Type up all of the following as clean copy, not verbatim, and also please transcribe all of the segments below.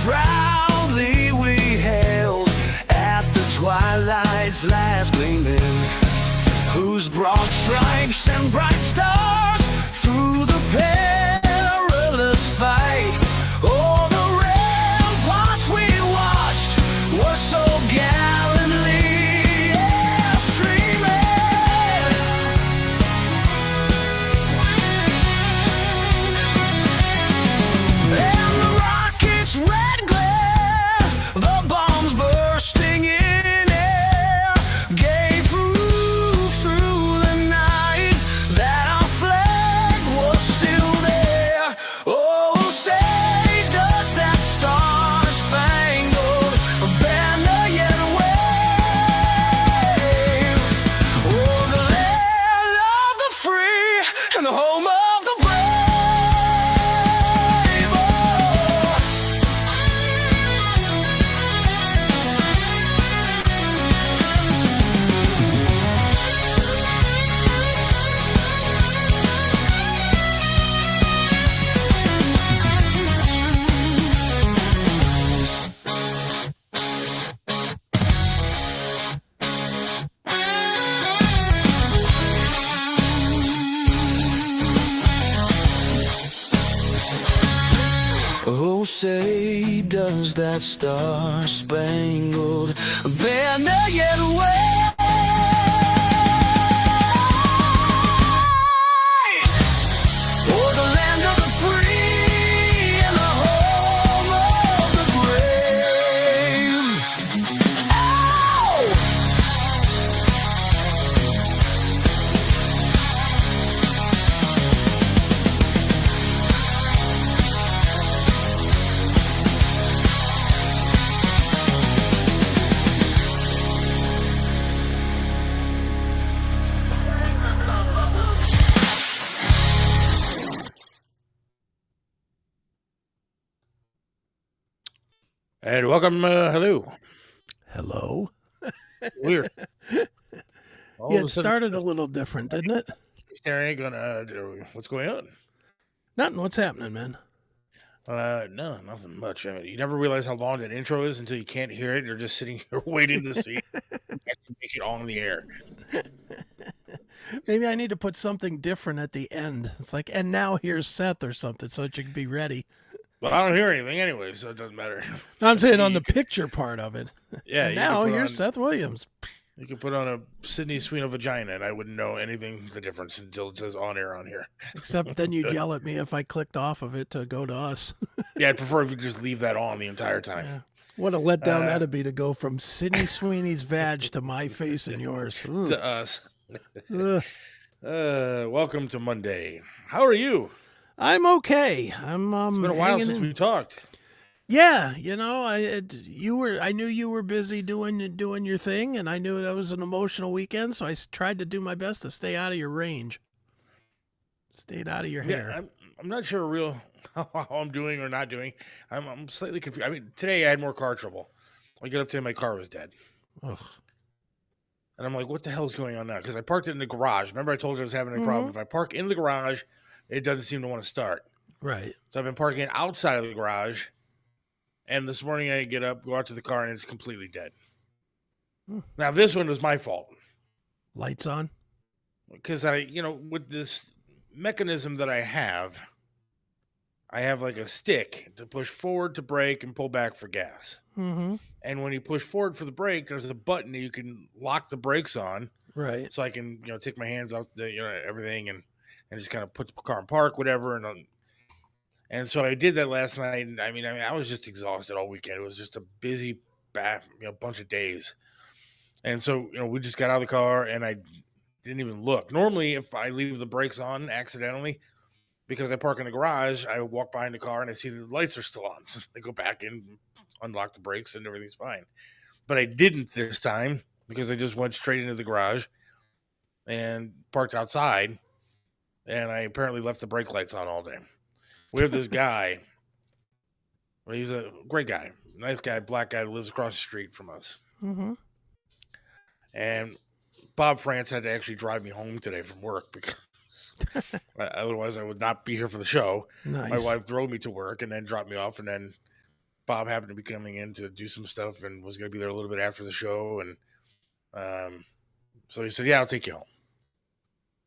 proudly we hailed at the twilight's last gleaming, whose broad stripes and bright stars through the perilous fight. Oh, the ramparts we watched were so gallantly streaming, and the rockets' red glare, the bombs bursting in air, gave proof through the night that our flag was still there. Oh, say does that star-spangled banner yet wave? Oh, the land of the free and the home of the brave. Oh. Oh, say does that star-spangled banner yet wave? Oh, the land of the free and the home of the brave. Ow! And welcome, hello. Hello. Weird. All Yeah, of it a sudden, started a little different, didn't it? staring, what's going on? Nothing. What's happening, man? No, nothing much. You never realize how long that intro is until you can't hear it. You're just sitting here waiting to see actually make it on the air. Maybe I need to put something different at the end. It's like, and now here's Seth or something, so that you can be ready. But I don't hear anything anyway, so it doesn't matter. No, I'm saying on the picture part of it. Yeah, And you now can put here's on- Seth Williams. You could put on a Sydney Sweeney vagina, and I wouldn't know anything the difference until it says on air on here. Except then you'd yell at me if I clicked off of it to go to us. Yeah, I'd prefer if you just leave that on the entire time. Yeah. What a letdown that'd be to go from Sydney Sweeney's vag to my face and yours. Ooh. To us. Ugh. Welcome to Monday. How are you? I'm okay. I'm It's been a while hanging since in. we talked. Yeah, you know, I knew you were busy doing your thing, and I knew that was an emotional weekend, so I tried to do my best to stay out of your range. Stayed out of your hair. Yeah, I'm not sure how I'm doing or not doing. I'm slightly confused. I mean, today I had more car trouble. I get up to my car was dead. Ugh. And I'm like, what the hell is going on now? Because I parked it in the garage. Remember I told you I was having a problem? If I park in the garage, it doesn't seem to want to start. Right. So I've been parking it outside of the garage. And this morning I get up, go out to the car, and it's completely dead. Now, this one was my fault. Lights on? Because with this mechanism that I have like a stick to push forward to brake and pull back for gas. Mm-hmm. And when you push forward for the brake, there's a button that you can lock the brakes on. Right. So I can, take my hands off everything and just kind of put the car in park, whatever. And so I did that last night. And I mean, I was just exhausted all weekend. It was just a busy bunch of days. And so, we just got out of the car and I didn't even look. Normally, if I leave the brakes on accidentally, because I park in the garage, I walk behind the car and I see the lights are still on. So I go back in, unlock the brakes, and everything's fine. But I didn't this time because I just went straight into the garage and parked outside. And I apparently left the brake lights on all day. We have this guy. Well, he's a great guy. Nice guy, black guy, lives across the street from us. Mm-hmm. And Bob France had to actually drive me home today from work because otherwise I would not be here for the show. Nice. My wife drove me to work and then dropped me off and then Bob happened to be coming in to do some stuff and was going to be there a little bit after the show. And so he said, yeah, I'll take you home.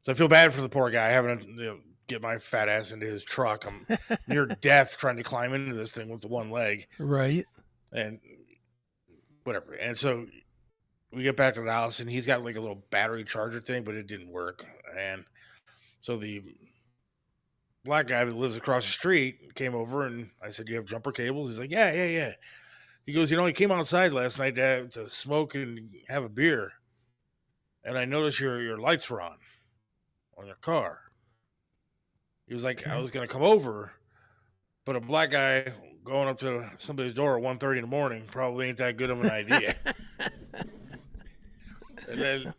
So I feel bad for the poor guy having to get my fat ass into his truck. I'm near death trying to climb into this thing with the one leg. Right. And whatever. And so we get back to the house, and he's got like a little battery charger thing, but it didn't work. And so the black guy that lives across the street came over, and I said, "You have jumper cables?" He's like, Yeah. He goes, he came outside last night to smoke and have a beer, and I noticed your lights were on your car. He was like, I was going to come over, but a black guy going up to somebody's door at 1:30 in the morning probably ain't that good of an idea. And then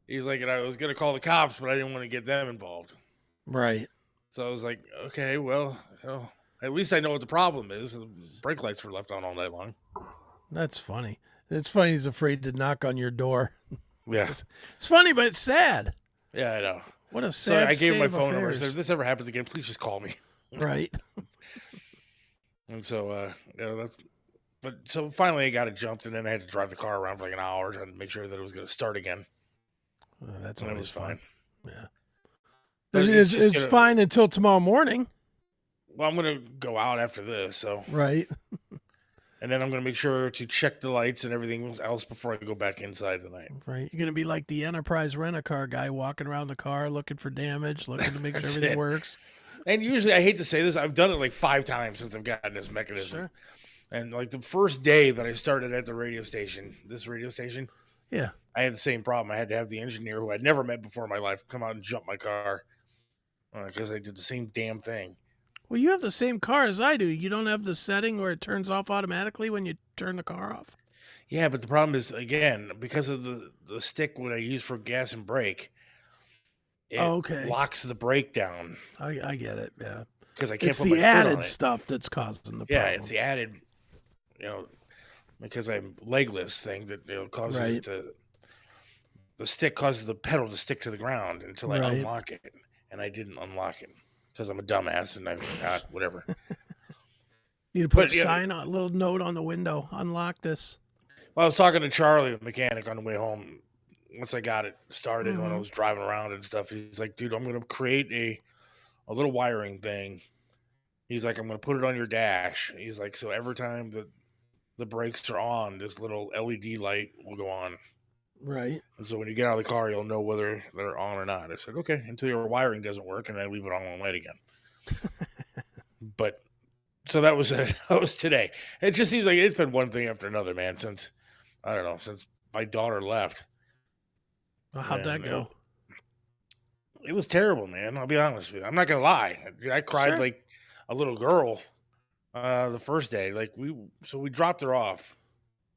he's like, and I was going to call the cops, but I didn't want to get them involved. Right. So I was like, okay, well, at least I know what the problem is. The brake lights were left on all night long. That's funny. It's funny he's afraid to knock on your door. Yeah. It's funny, but it's sad. Yeah, I know. What a So sad I gave state him my of phone number. I affairs. said, if this ever happens again, please just call me. Right. And so, so finally I got it jumped, and then I had to drive the car around for like an hour trying to make sure that it was going to start again. That's And it always was fine. Yeah. But It's fine until tomorrow morning. Well, I'm going to go out after this, so. Right. And then I'm going to make sure to check the lights and everything else before I go back inside tonight. Right. You're going to be like the Enterprise rent-a-car guy walking around the car looking for damage, looking to make sure everything works. And usually, I hate to say this, I've done it like 5 times since I've gotten this mechanism. Sure. And like the first day that I started at the radio station, Yeah. I had the same problem. I had to have the engineer who I'd never met before in my life come out and jump my car because I did the same damn thing. Well, you have the same car as I do. You don't have the setting where it turns off automatically when you turn the car off. Yeah, but the problem is, again, because of the stick what I use for gas and brake, it locks the brake down. I get it, yeah. Because I can't It's put my the foot on added it. stuff that's causing the problem. Yeah, it's the added, because I'm legless thing that causes it to, the stick causes the pedal to stick to the ground until I unlock it. And I didn't unlock it because I'm a dumbass and I forgot, whatever. You need to put a little note on the window, unlock this. Well, I was talking to Charlie, the mechanic, on the way home. Once I got it started, when I was driving around and stuff, he's like, dude, I'm going to create a little wiring thing. He's like, I'm going to put it on your dash. He's like, so every time the brakes are on, this little LED light will go on. Right. And so when you get out of the car, you'll know whether they're on or not. I said, okay, until your wiring doesn't work, and I leave it on all night again. But so that was today. It just seems like it's been one thing after another, man, since my daughter left. Well, how'd that go? It was terrible, man. I'll be honest with you. I'm not going to lie. I cried like a little girl the first day. Like we dropped her off.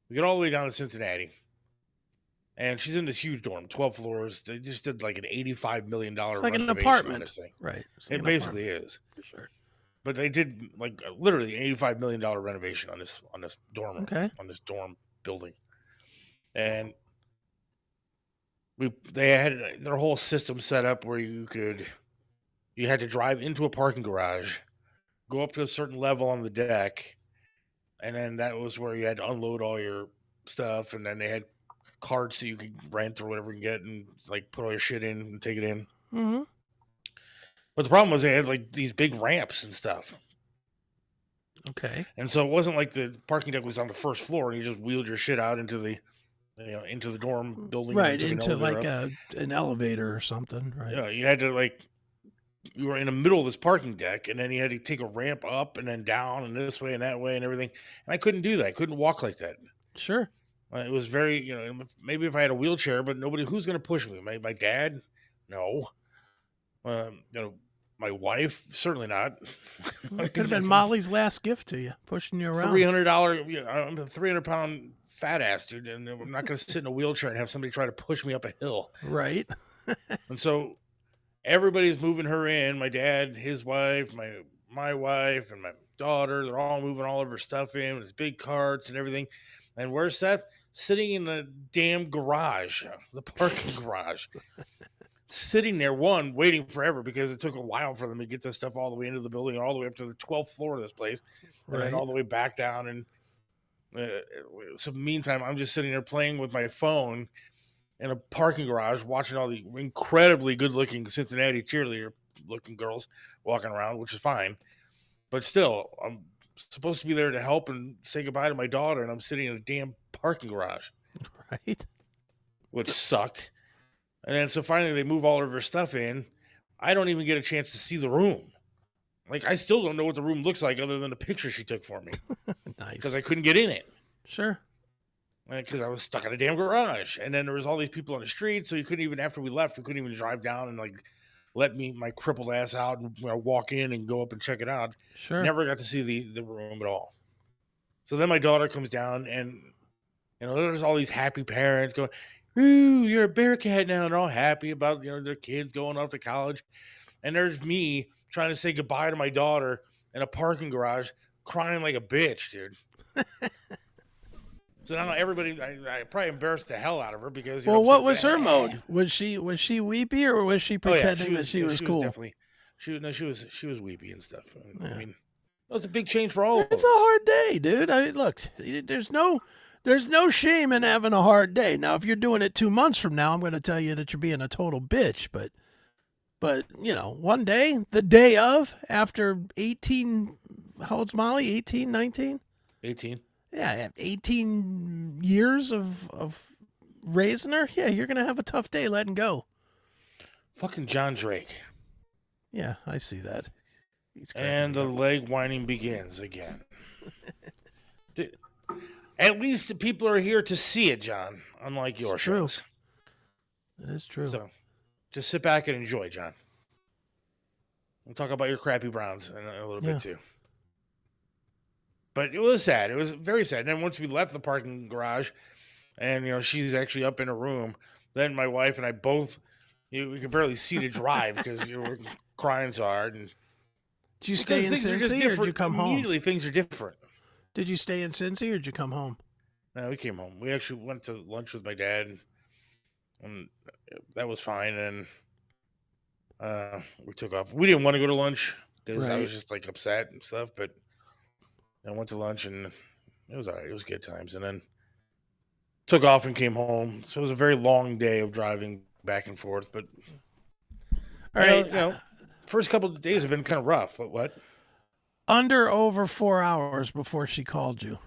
We get all the way down to Cincinnati. And she's in this huge dorm, 12 floors. They just did like an $85 million it's like an renovation apartment. on this thing. Right. It basically is. For sure. But they did like literally an $85 million renovation on this dorm, on this dorm building. And they had their whole system set up where you had to drive into a parking garage, go up to a certain level on the deck, and then that was where you had to unload all your stuff, and then they had carts that you could rent or whatever and get and like put all your shit in and take it in. Mm-hmm. But the problem was they had like these big ramps and stuff. Okay. And so it wasn't like the parking deck was on the first floor and you just wheeled your shit out into the dorm building. Right, into like an elevator or something, right? Yeah, you had to you were in the middle of this parking deck and then you had to take a ramp up and then down and this way and that way and everything. And I couldn't do that. I couldn't walk like that. Sure. It was very, maybe if I had a wheelchair, but who's going to push me? My dad? No. My wife? Certainly not. It could have been Molly's last gift to you, pushing you around. $300, I'm a 300-pound fat ass, dude, and I'm not going to sit in a wheelchair and have somebody try to push me up a hill. Right. And so everybody's moving her in. My dad, his wife, my wife, and my daughter, they're all moving all of her stuff in with his big carts and everything. And where's Seth? Sitting in the damn garage, the parking garage. sitting there, one, waiting forever because it took a while for them to get this stuff all the way into the building, all the way up to the 12th floor of this place, and then all the way back down. And so meantime, I'm just sitting there playing with my phone in a parking garage, watching all the incredibly good-looking Cincinnati cheerleader-looking girls walking around, which is fine. But still, I'm supposed to be there to help and say goodbye to my daughter, and I'm sitting in a damn parking garage. Right. Which sucked. And then so finally they move all of her stuff in. I don't even get a chance to see the room. Like, I still don't know what the room looks like other than the picture she took for me. Nice. Because I couldn't get in it. Sure. Because I was stuck in a damn garage. And then there was all these people on the street, so you couldn't even, after we left, we couldn't even drive down and, like, let my crippled ass out and walk in and go up and check it out. Sure. Never got to see the room at all. So then my daughter comes down, and, there's all these happy parents going, "Ooh, you're a Bearcat now," and they're all happy about their kids going off to college. And there's me trying to say goodbye to my daughter in a parking garage, crying like a bitch, dude. So now everybody, I probably embarrassed the hell out of her because. What was her mode? Was she weepy, or was she pretending that she was cool? Definitely, she was weepy and stuff. Yeah. I mean, that's a big change for all of us. It's a hard day, dude. Look, there's no shame in having a hard day. Now, if you're doing it 2 months from now, I'm going to tell you that you're being a total bitch. But one day, the day of, after 18, how old's Molly? 18, 19? 18. Yeah, 18 years of raising her. Yeah, you're going to have a tough day letting go. Fucking John Drake. Yeah, I see that. And the leg whining begins again. At least the people are here to see it, John, unlike your shows. It is true. So just sit back and enjoy, John. We'll talk about your crappy Browns in a little bit, too. But it was sad. It was very sad. And then once we left the parking garage and, she's actually up in her room, then my wife and I both, we could barely see to drive because we were crying so hard. And did you stay in Cincy or did you come home? Immediately, things are different. Did you stay in Cincy or did you come home? No, we came home. We actually went to lunch with my dad, and that was fine. And we took off. We didn't want to go to lunch because I was just like upset and stuff. But I went to lunch, and it was all right. It was good times. And then took off and came home. So it was a very long day of driving back and forth. But all right, first couple of days have been kind of rough. But what? Over 4 hours before she called you.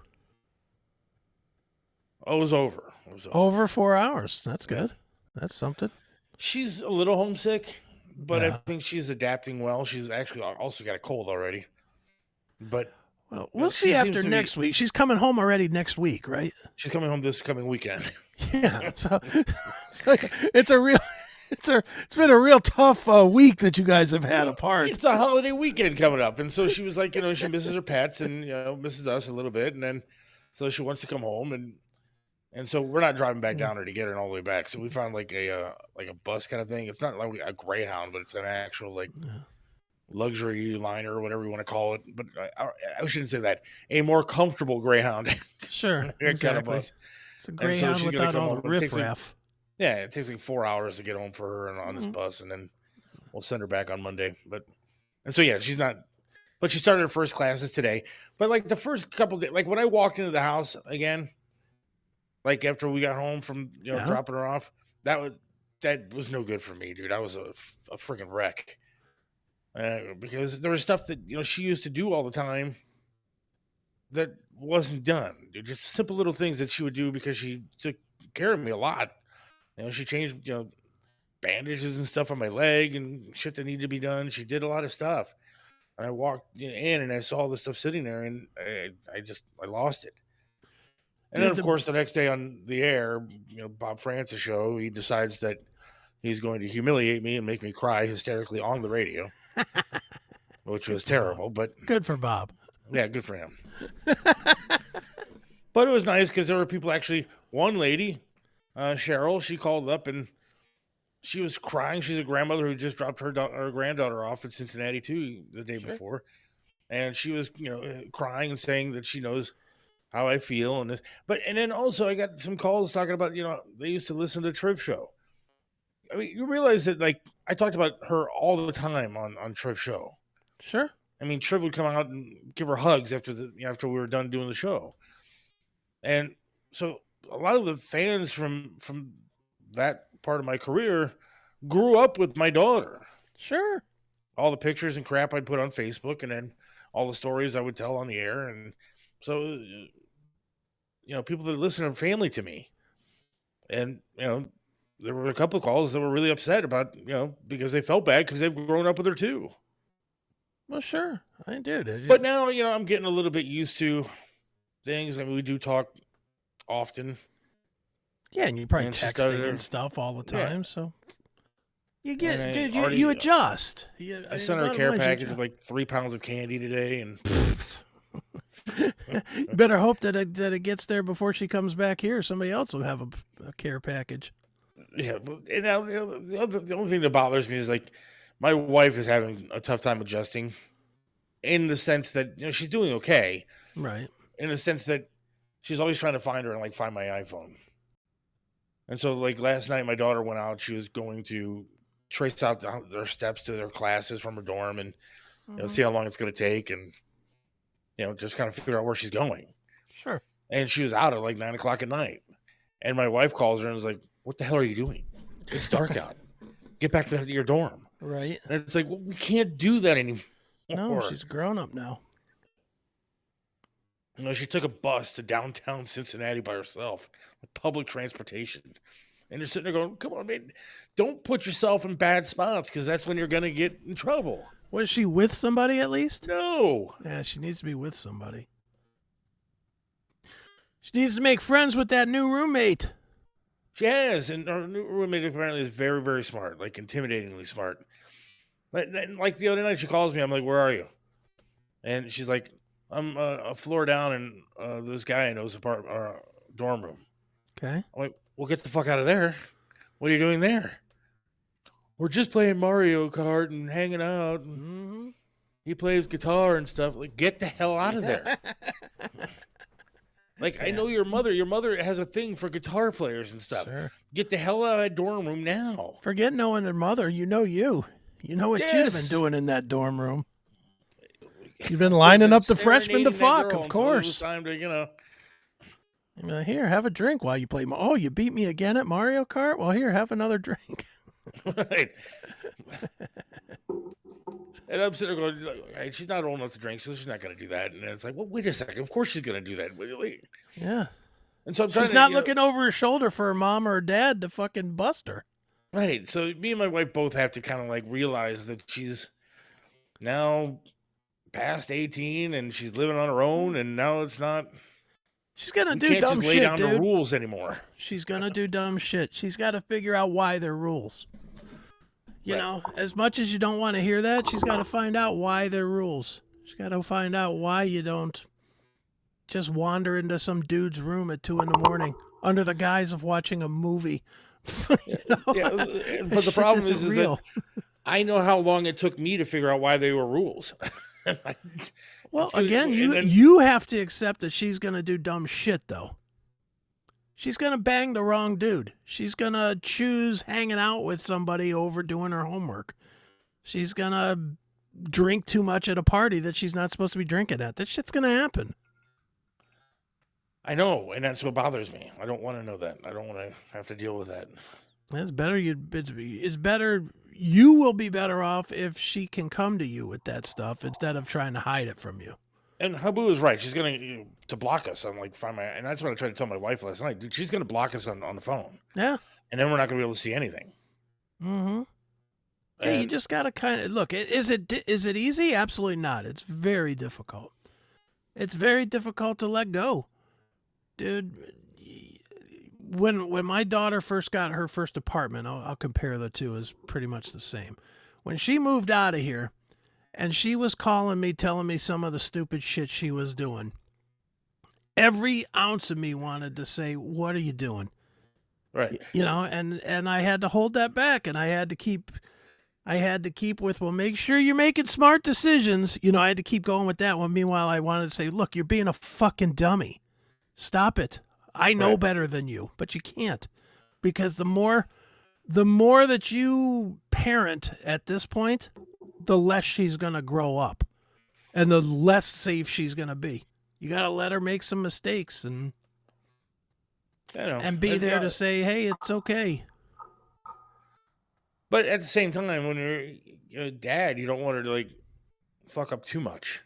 Oh, it was over. Over 4 hours. That's good. That's something. She's a little homesick, but I think she's adapting well. She's actually also got a cold already. But we'll see after next week. She's coming home already next week, right? She's coming home this coming weekend. Yeah. So it's been a real tough week that you guys have had apart. It's a holiday weekend coming up, and so she was like, she misses her pets and misses us a little bit, and then so she wants to come home, and so we're not driving back down there to get her all the way back. So we found like a bus kind of thing. It's not like a Greyhound, but it's an actual luxury liner or whatever you want to call it. But I shouldn't say that. A more comfortable Greyhound. Sure, exactly. Kind of bus. It's a Greyhound without all the riffraff. Yeah, it takes like 4 hours to get home for her and on this bus, and then we'll send her back on Monday. And so she's not. But she started her first classes today. But like the first couple of days, like when I walked into the house again, like after we got home from dropping her off, that was no good for me, dude. I was a freaking wreck because there was stuff that she used to do all the time that wasn't done. Dude. Just simple little things that she would do because she took care of me a lot. She changed, bandages and stuff on my leg and shit that needed to be done. She did a lot of stuff. And I walked in and I saw the stuff sitting there and I lost it. And then, of course, the next day on the air, Bob Francis show, he decides that he's going to humiliate me and make me cry hysterically on the radio, which was terrible. But good for Bob. Yeah, good for him. But it was nice because there were people actually, one lady, Cheryl, she called up and she was crying. She's a grandmother who just dropped her granddaughter off in Cincinnati too the day before, and she was crying and saying that she knows how I feel and this. And then also I got some calls talking about they used to listen to Triv Show, I mean, you realize that, like, I talked about her all the time on Triv's show. Sure. I mean, Triv would come out and give her hugs after we were done doing the show, and so a lot of the fans from that part of my career grew up with my daughter. Sure. All the pictures and crap I'd put on Facebook, and then all the stories I would tell on the air, and so people that listen are family to me, and there were a couple of calls that were really upset about because they felt bad because they've grown up with her too. Well, sure, I did. But now I'm getting a little bit used to things. I mean, we do talk often. Yeah, and you're probably And she texting started- and stuff all the Yeah. time, so you And get, I dude. already- You adjust. I sent her a care package with like 3 pounds of candy today, and You better hope that it gets there before she comes back here. Somebody else will have a care package. yeah. And now the only thing that bothers me is like my wife is having a tough time adjusting, in the sense that she's doing okay, Right. in the sense that she's always trying to find her and like find my iPhone. And so like last night, my daughter went out. She was going to trace out their steps to their classes from her dorm, and see how long it's going to take, and just kind of figure out where she's going. Sure. And she was out at like 9:00 at night. And my wife calls her and was like, "What the hell are you doing? It's dark out. Get back to your dorm." Right. And it's like, well, we can't do that anymore. No, she's grown up now. She took a bus to downtown Cincinnati by herself, like public transportation. And you're sitting there going, come on, man, don't put yourself in bad spots, because that's when you're going to get in trouble. Was she with somebody at least? No. Yeah, she needs to be with somebody. She needs to make friends with that new roommate. She has, and her new roommate apparently is very, very smart, like intimidatingly smart. But like the other night, she calls me. I'm like, "Where are you?" And she's like, "I'm a floor down in this guy I know's dorm room." Okay. I'm like, "Well, get the fuck out of there. What are you doing there?" "We're just playing Mario Kart and hanging out. And Mm-hmm. he plays guitar and stuff." Like, get the hell out of there. Like, I know your mother. Your mother has a thing for guitar players and stuff. Sure. Get the hell out of that dorm room now. Forget knowing her mother. You know you. You know what you'd have been Yes. doing in that dorm room. You've been lining up the freshmen to Serenading that fuck, girl of until it was course. time to, You're like, here, have a drink while you play. Oh, you beat me again at Mario Kart? Well, here, have another drink. right. And I'm sitting there going, "Hey, she's not old enough to drink, so she's not going to do that." And it's like, well, wait a second. Of course she's going to do that. Wait. Yeah. And so I'm trying She's to, not looking over her shoulder for her mom or her dad to fucking bust her. Right. So me and my wife both have to kind of like realize that she's now past 18 and she's living on her own, and now it's not. She's going to You do can't dumb just lay shit, down the dude. rules anymore. She's going to do dumb shit. She's got to figure out why they're rules. You Right. know, as much as you don't want to hear that, she's got to find out why they're rules. She's got to find out why you don't just wander into some dude's room at 2 a.m. under the guise of watching a movie. You know? Yeah, That but the shit problem isn't is real. that I know how long it took me to figure out why they were rules. Well, It's gonna- again, and then- you have to accept that she's going to do dumb shit, though. She's going to bang the wrong dude. She's going to choose hanging out with somebody over doing her homework. She's going to drink too much at a party that she's not supposed to be drinking at. That shit's going to happen. I know, and that's what bothers me. I don't want to know that. I don't want to have to deal with that. It's better. It's better. You will be better off if she can come to you with that stuff instead of trying to hide it from you. And Habu is right. She's going to block us on and that's what I tried to tell my wife last night. Dude, she's going to block us on the phone, Yeah. and then we're not going to be able to see anything. Mm-hmm. Yeah, you And- just gotta kind of look. Is it easy? Absolutely not. It's very difficult. It's very difficult to let go, dude. When my daughter first got her first apartment, I'll compare the two as pretty much the same. When she moved out of here, and she was calling me, telling me some of the stupid shit she was doing, every ounce of me wanted to say, "What are you doing?" Right. You know, and I had to hold that back, and I had to keep with, well, make sure you're making smart decisions. You know, I had to keep going with that one. Meanwhile, I wanted to say, look, you're being a fucking dummy. Stop it. I know Right. better than you, but you can't, because the more the more that you parent at this point, the less she's going to grow up and the less safe she's going to be. You got to let her make some mistakes and be there to say, hey, it's okay. But at the same time, when you're a dad, you don't want her to like fuck up too much.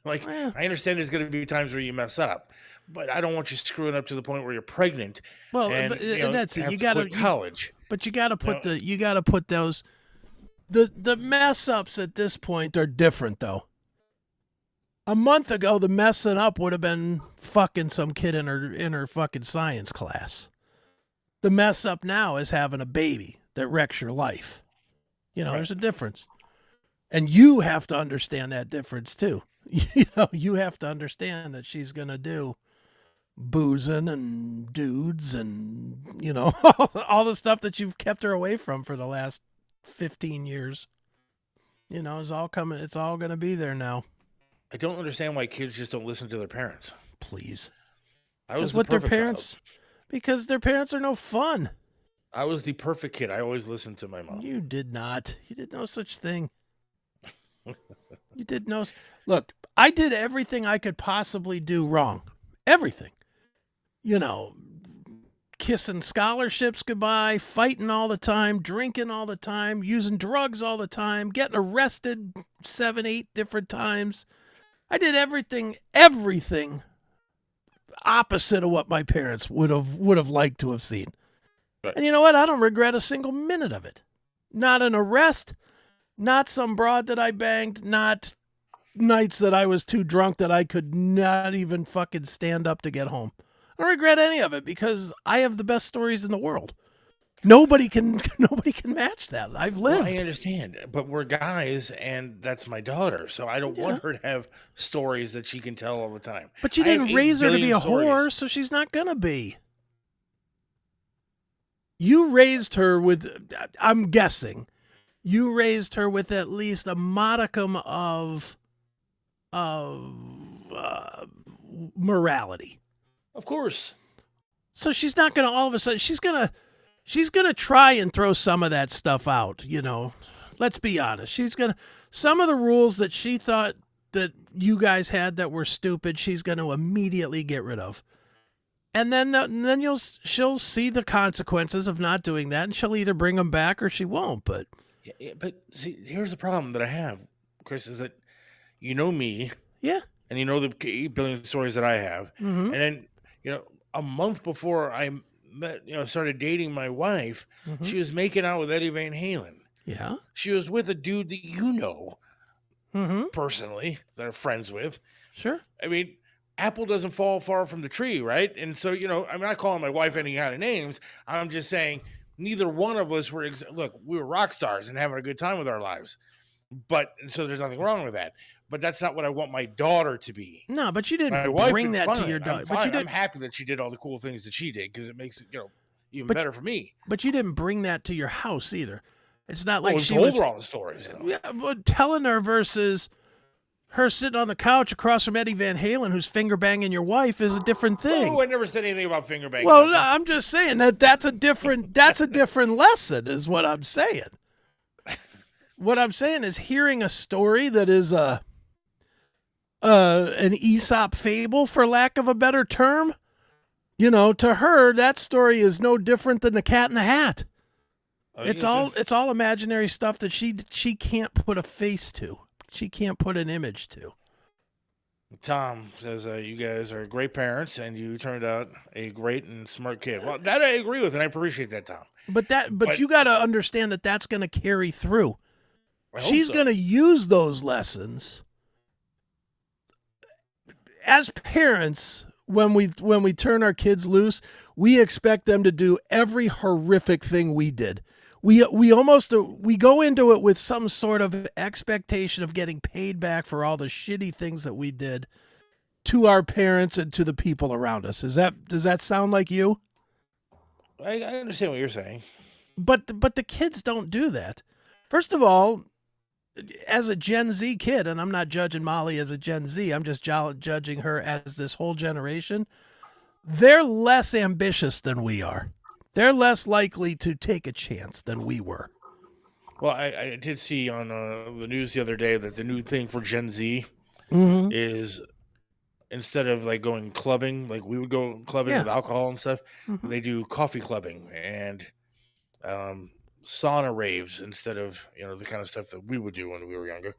Like, I understand there's going to be times where you mess up, but I don't want you screwing up to the point where you're pregnant. Well, and, that's it. You got to college. But you got to put those. The mess ups at this point are different, though. A month ago, the messing up would have been fucking some kid in her fucking science class. The mess up now is having a baby that wrecks your life. There's a difference. And you have to understand that difference too. You have to understand that she's going to do boozing and dudes and, all the stuff that you've kept her away from for the last 15 years. Is all coming. It's all going to be there now. I don't understand why kids just don't listen to their parents. Please. I was the perfect child. Because their parents are no fun. I was the perfect kid. I always listened to my mom. You did not. You did no such thing. You did no. Look, I did everything I could possibly do wrong. Everything. Kissing scholarships goodbye, fighting all the time, drinking all the time, using drugs all the time, getting arrested 7, 8 different times. I did everything opposite of what my parents would have liked to have seen. Right. And you know what? I don't regret a single minute of it. Not an arrest, not some broad that I banged, not nights that I was too drunk that I could not even fucking stand up to get home. I don't regret any of it because I have the best stories in the world. Nobody can match that. I've lived. Well, I understand, but we're guys, and that's my daughter, so I don't want her to have stories that she can tell all the time. But you didn't raise her to be a whore, so she's not gonna be. You raised her with, I'm guessing, you raised her with at least a modicum of morality. Of course. So she's not going to all of a sudden, she's going to try and throw some of that stuff out, Let's be honest. Some of the rules that she thought that you guys had that were stupid, she's going to immediately get rid of. And then she'll see the consequences of not doing that, and she'll either bring them back or she won't. But see, here's the problem that I have, Chris, is that you know me, and you know the 8 billion stories that I have, and then a month before I met, started dating my wife, she was making out with Eddie Van Halen. Yeah, she was with a dude that personally, that I'm friends with. Sure, I mean. Apple doesn't fall far from the tree, right? And so, I'm not calling my wife any kind of names. I'm just saying neither one of us were, we were rock stars and having a good time with our lives. And so there's nothing wrong with that. But that's not what I want my daughter to be. No, but you didn't bring that to your daughter. I'm happy that she did all the cool things that she did because it makes it, even better for me. But you didn't bring that to your house either. It's not like she was told her all the stories. Yeah, but telling her versus her sitting on the couch across from Eddie Van Halen, who's finger banging your wife, is a different thing. Oh, I never said anything about finger banging. Well, no, I'm just saying that's a different lesson, is what I'm saying. What I'm saying is hearing a story that is an Aesop fable, for lack of a better term. To her, that story is no different than the Cat in the Hat. Oh, it's all imaginary stuff that she can't put a face to. She can't put an image to. Tom says, you guys are great parents, and you turned out a great and smart kid. Well, that I agree with, and I appreciate that, Tom. But you got to understand that that's going to carry through. She's going to use those lessons. As parents, when we turn our kids loose, we expect them to do every horrific thing we did. We go into it with some sort of expectation of getting paid back for all the shitty things that we did to our parents and to the people around us. Does that sound like you? I understand what you're saying. But the kids don't do that. First of all, as a Gen Z kid, and I'm not judging Molly as a Gen Z, I'm just judging her as this whole generation, they're less ambitious than we are. They're less likely to take a chance than we were. Well, I did see on the news the other day that the new thing for Gen Z Mm-hmm. is instead of like going clubbing, like we would go clubbing with alcohol and stuff, Mm-hmm. they do coffee clubbing and sauna raves instead of the kind of stuff that we would do when we were younger.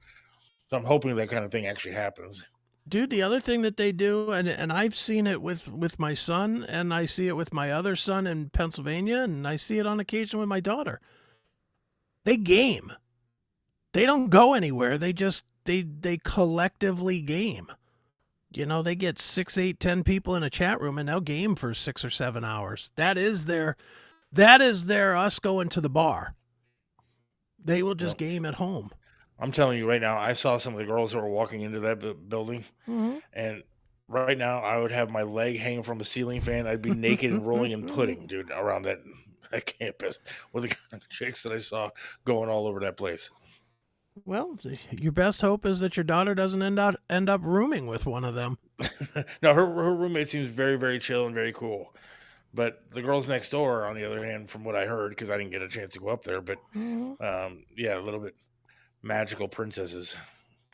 So I'm hoping that kind of thing actually happens. Dude, the other thing that they do, and I've seen it with my son, and I see it with my other son in Pennsylvania, and I see it on occasion with my daughter. They game. They don't go anywhere. They just they collectively game. They get 6, 8, 10 people in a chat room, and they'll game for 6 or 7 hours. That is their us going to the bar. They will just game at home. I'm telling you right now, I saw some of the girls that were walking into that building, and right now I would have my leg hanging from a ceiling fan. I'd be naked and rolling in pudding, dude, around that campus with the kind of chicks that I saw going all over that place. Well, your best hope is that your daughter doesn't end up rooming with one of them. No, her roommate seems very, very chill and very cool. But the girls next door, on the other hand, from what I heard, because I didn't get a chance to go up there, but yeah, a little bit magical princesses.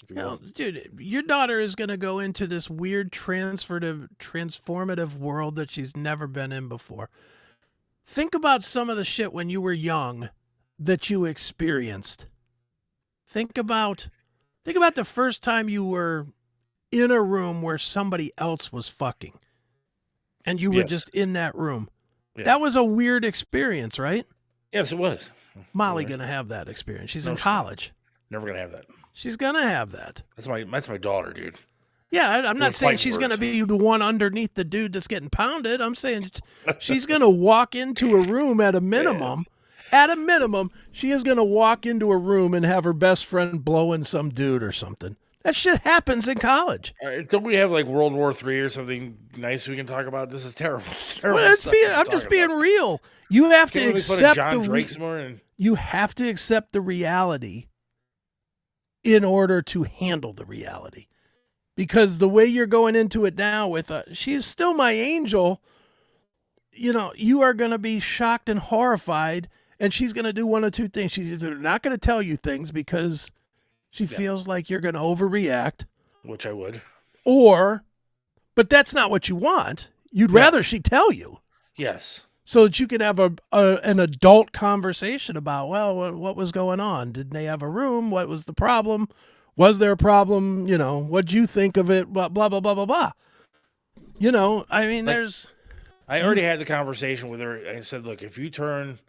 If you will. Dude, your daughter is going to go into this weird transformative world that she's never been in before. Think about some of the shit when you were young that you experienced. Think about the first time you were in a room where somebody else was fucking and you were just in that room. Yeah. That was a weird experience, right? Yes, it was. Molly going to have that experience. She's in college. Never going to have that. She's going to have that. That's my daughter, dude. Yeah, I'm not saying she's going to be the one underneath the dude that's getting pounded. I'm saying she's going to walk into a room at a minimum. At a minimum, she is going to walk into a room and have her best friend blowing some dude or something. That shit happens in college. All right, don't we have like World War III or something nice we can talk about? This is terrible. Well, I'm just being real. You have to accept you have to accept the reality in order to handle the reality. Because the way you're going into it now with she's still my angel, you are going to be shocked and horrified, and she's going to do one of two things. She's either not going to tell you things because she feels like you're going to overreact. Which I would. But that's not what you want. You'd rather she tell you. Yes. So that you can have an adult conversation about, well, what was going on? Did they have a room? What was the problem? Was there a problem? What'd you think of it? Blah, blah, blah, blah, blah, blah. I mean, I already had the conversation with her. I said, look, if you turn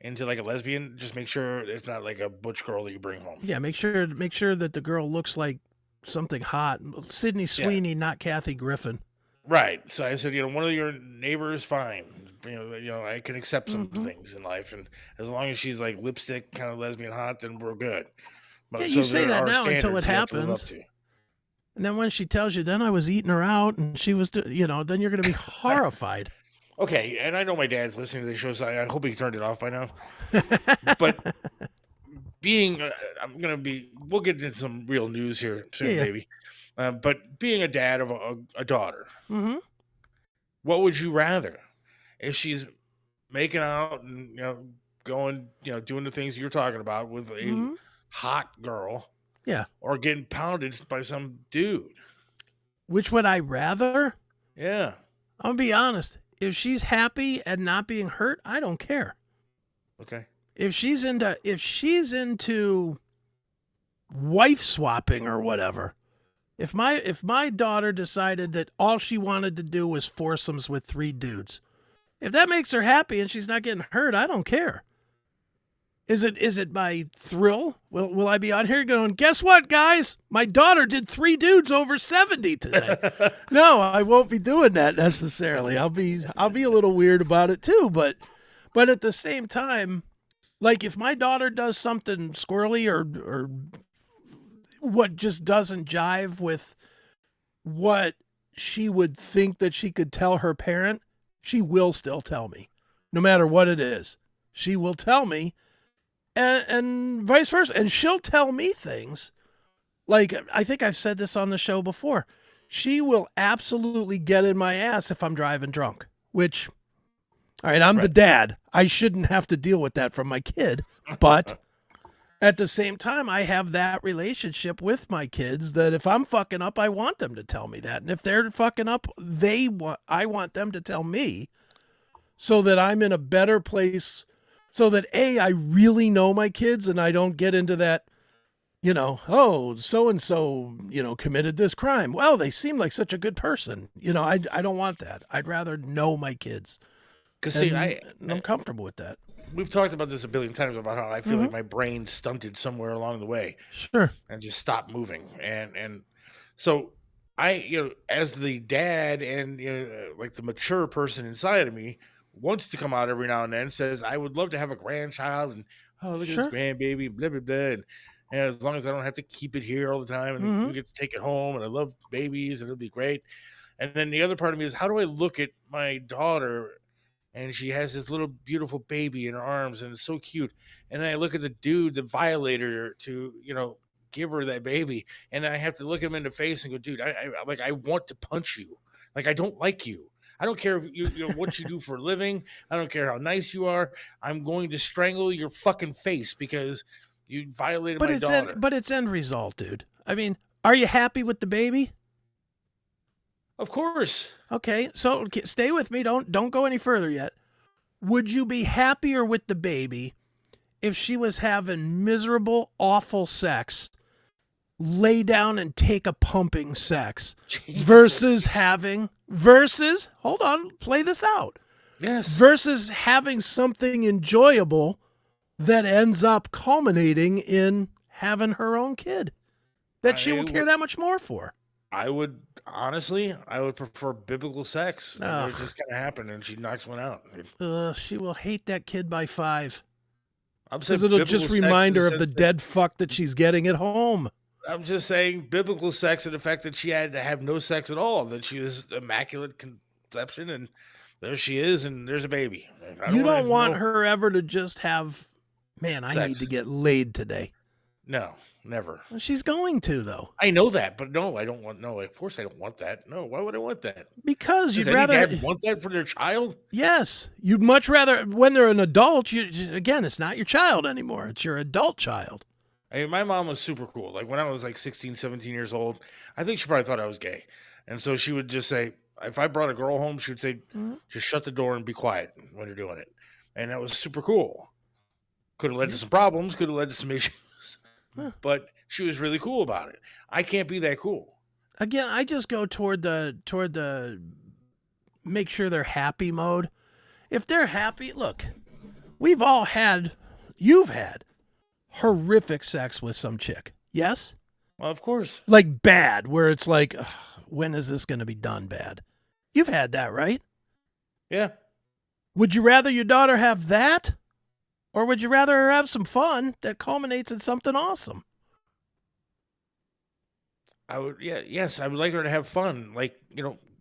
into like a lesbian, just make sure it's not like a butch girl that you bring home. Yeah, make sure that the girl looks like something hot. Sydney Sweeney, not Kathy Griffin. Right. So I said, one of your neighbors, fine. I can accept some things in life, and as long as she's like lipstick kind of lesbian hot, then we're good. But yeah, you say that now until it happens. And then when she tells you, then I was eating her out, and she was, then you're going to be horrified. Okay, and I know my dad's listening to the show, so I hope he turned it off by now. But we'll get into some real news here soon, baby. But being a dad of a daughter, what would you rather? If she's making out and, going, doing the things you're talking about with a hot girl, or getting pounded by some dude. Which would I rather? Yeah. I'm going to be honest. If she's happy and not being hurt, I don't care. Okay. If she's into wife swapping or whatever, if my daughter decided that all she wanted to do was foursomes with 3 dudes, if that makes her happy and she's not getting hurt, I don't care. Is it my thrill? Will I be on here going, guess what, guys? My daughter did 3 dudes over 70 today. No, I won't be doing that necessarily. I'll be a little weird about it too, but at the same time, like if my daughter does something squirrely or what just doesn't jive with what she would think that she could tell her parent, she will still tell me. No matter what it is. She will tell me. And vice versa. And she'll tell me things. Like, I think I've said this on the show before. She will absolutely get in my ass if I'm driving drunk. Which, All right, I'm the Right. dad. I shouldn't have to deal with that from my kid, but at the same time, I have that relationship with my kids that if I'm fucking up, I want them to tell me that. And if they're fucking up, I want them to tell me so that I'm in a better place, so that I really know my kids and I don't get into that, oh, so-and-so, committed this crime. Well, they seem like such a good person. I don't want that. I'd rather know my kids. Because see, And I'm comfortable with that. we've talked about this a billion times about how I feel like my brain stunted somewhere along the way Sure. and just stopped moving. And so I, as the dad and like the mature person inside of me wants to come out every now and then, says I would love to have a grandchild and look Sure. at this grandbaby, blah blah blah. And as long as I don't have to keep it here all the time and we get to take it home, and I love babies and it'll be great. And then the other part of me is, how do I look at my daughter and she has this little beautiful baby in her arms and it's so cute, and then I look at the dude that violated her to give her that baby, and I have to look him in the face and go, dude, I want to punch you. Like, I don't like you. I don't care if you what you do for a living. I don't care how nice you are. I'm going to strangle your fucking face because you violated my daughter. But it's end result, dude. I mean, are you happy with the baby? Of course. Okay, so stay with me. Don't go any further yet. Would you be happier with the baby if she was having miserable, awful sex, lay down and take a pumping sex, versus hold on, play this out. Yes. Versus having something enjoyable that ends up culminating in having her own kid that she will care that much more for? I would prefer biblical sex. Ugh. It just kind of happened, and she knocks one out. She will hate that kid by 5. I'm saying Because it'll just biblical sex remind in her the of the sense that- dead fuck that she's getting at home. I'm just saying biblical sex and the fact that she had to have no sex at all, that she was immaculate conception, and there she is, and there's a baby. You don't want her ever to just have, man, I need Sex. to get laid today. No, never. Well, she's going to, though. I know that, but no, I don't want. No, of course I don't want that. No, why would I want that? Because you'd Does any rather. dad want that for their child? Yes. You'd much rather, when they're an adult, again, it's not your child anymore. It's your adult child. I mean, my mom was super cool. Like when I was like 16, 17 years old, I think she probably thought I was gay. And so she would just say, if I brought a girl home, she would say, just shut the door and be quiet when you're doing it. And that was super cool. Could have led to some problems, could have led to some issues. But she was really cool about it. I can't be that cool. Again, I just go toward the make sure they're happy mode. If they're happy, look, you've had horrific sex with some chick. Yes? Well, of course. Like bad, where it's like, ugh, when is this going to be done bad? You've had that, right? Yeah. Would you rather your daughter have that? Or would you rather her have some fun that culminates in something awesome? Yes, I would like her to have fun. Like,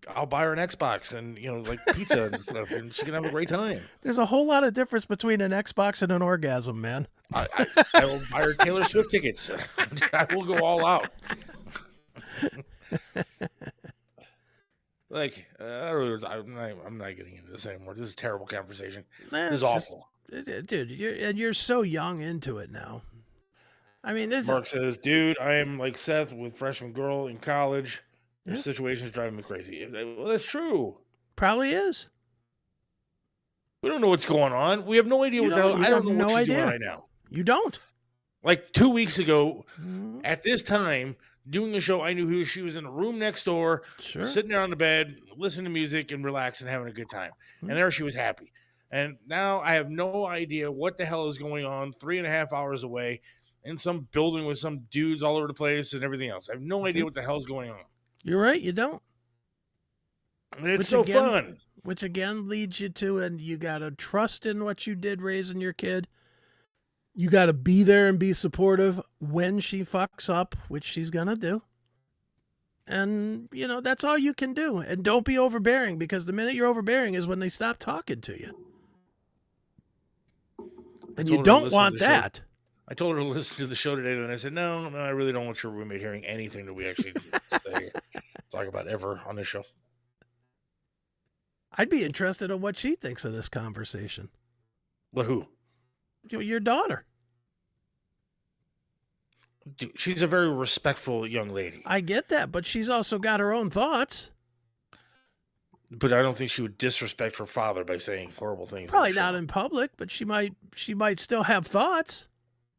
I'll buy her an Xbox and, like pizza and stuff, and she can have a great time. There's a whole lot of difference between an Xbox and an orgasm, man. I will buy her Taylor Swift tickets. I will go all out. Like, I'm not getting into this anymore. This is a terrible conversation. This is awful. Dude, you're so young into it now. I mean, Mark says, dude, I am like Seth with freshman girl in college. The Yeah. situation is driving me crazy. Well, that's true. Probably is. We don't know what's going on. We have no idea what the hell. I don't know what she's doing right now. You don't. Like 2 weeks ago, at this time, doing the show, I knew she was in the room next door, Sure. sitting there on the bed, listening to music and relaxing, having a good time. And there she was happy. And now I have no idea what the hell is going on 3.5 hours away in some building with some dudes all over the place and everything else. I have no idea what the hell is going on. You're right, you don't. And it's so fun. Which again leads you to, and you got to trust in what you did raising your kid. You got to be there and be supportive when she fucks up, which she's going to do. And, that's all you can do. And don't be overbearing, because the minute you're overbearing is when they stop talking to you. And you don't want that. I told her to listen to the show today, and I said, no, I really don't want your roommate hearing anything that we actually talk about ever on this show. I'd be interested in what she thinks of this conversation. But who? Your daughter. Dude, she's a very respectful young lady. I get that, but she's also got her own thoughts. But I don't think she would disrespect her father by saying horrible things. Probably not in public, but she might still have thoughts.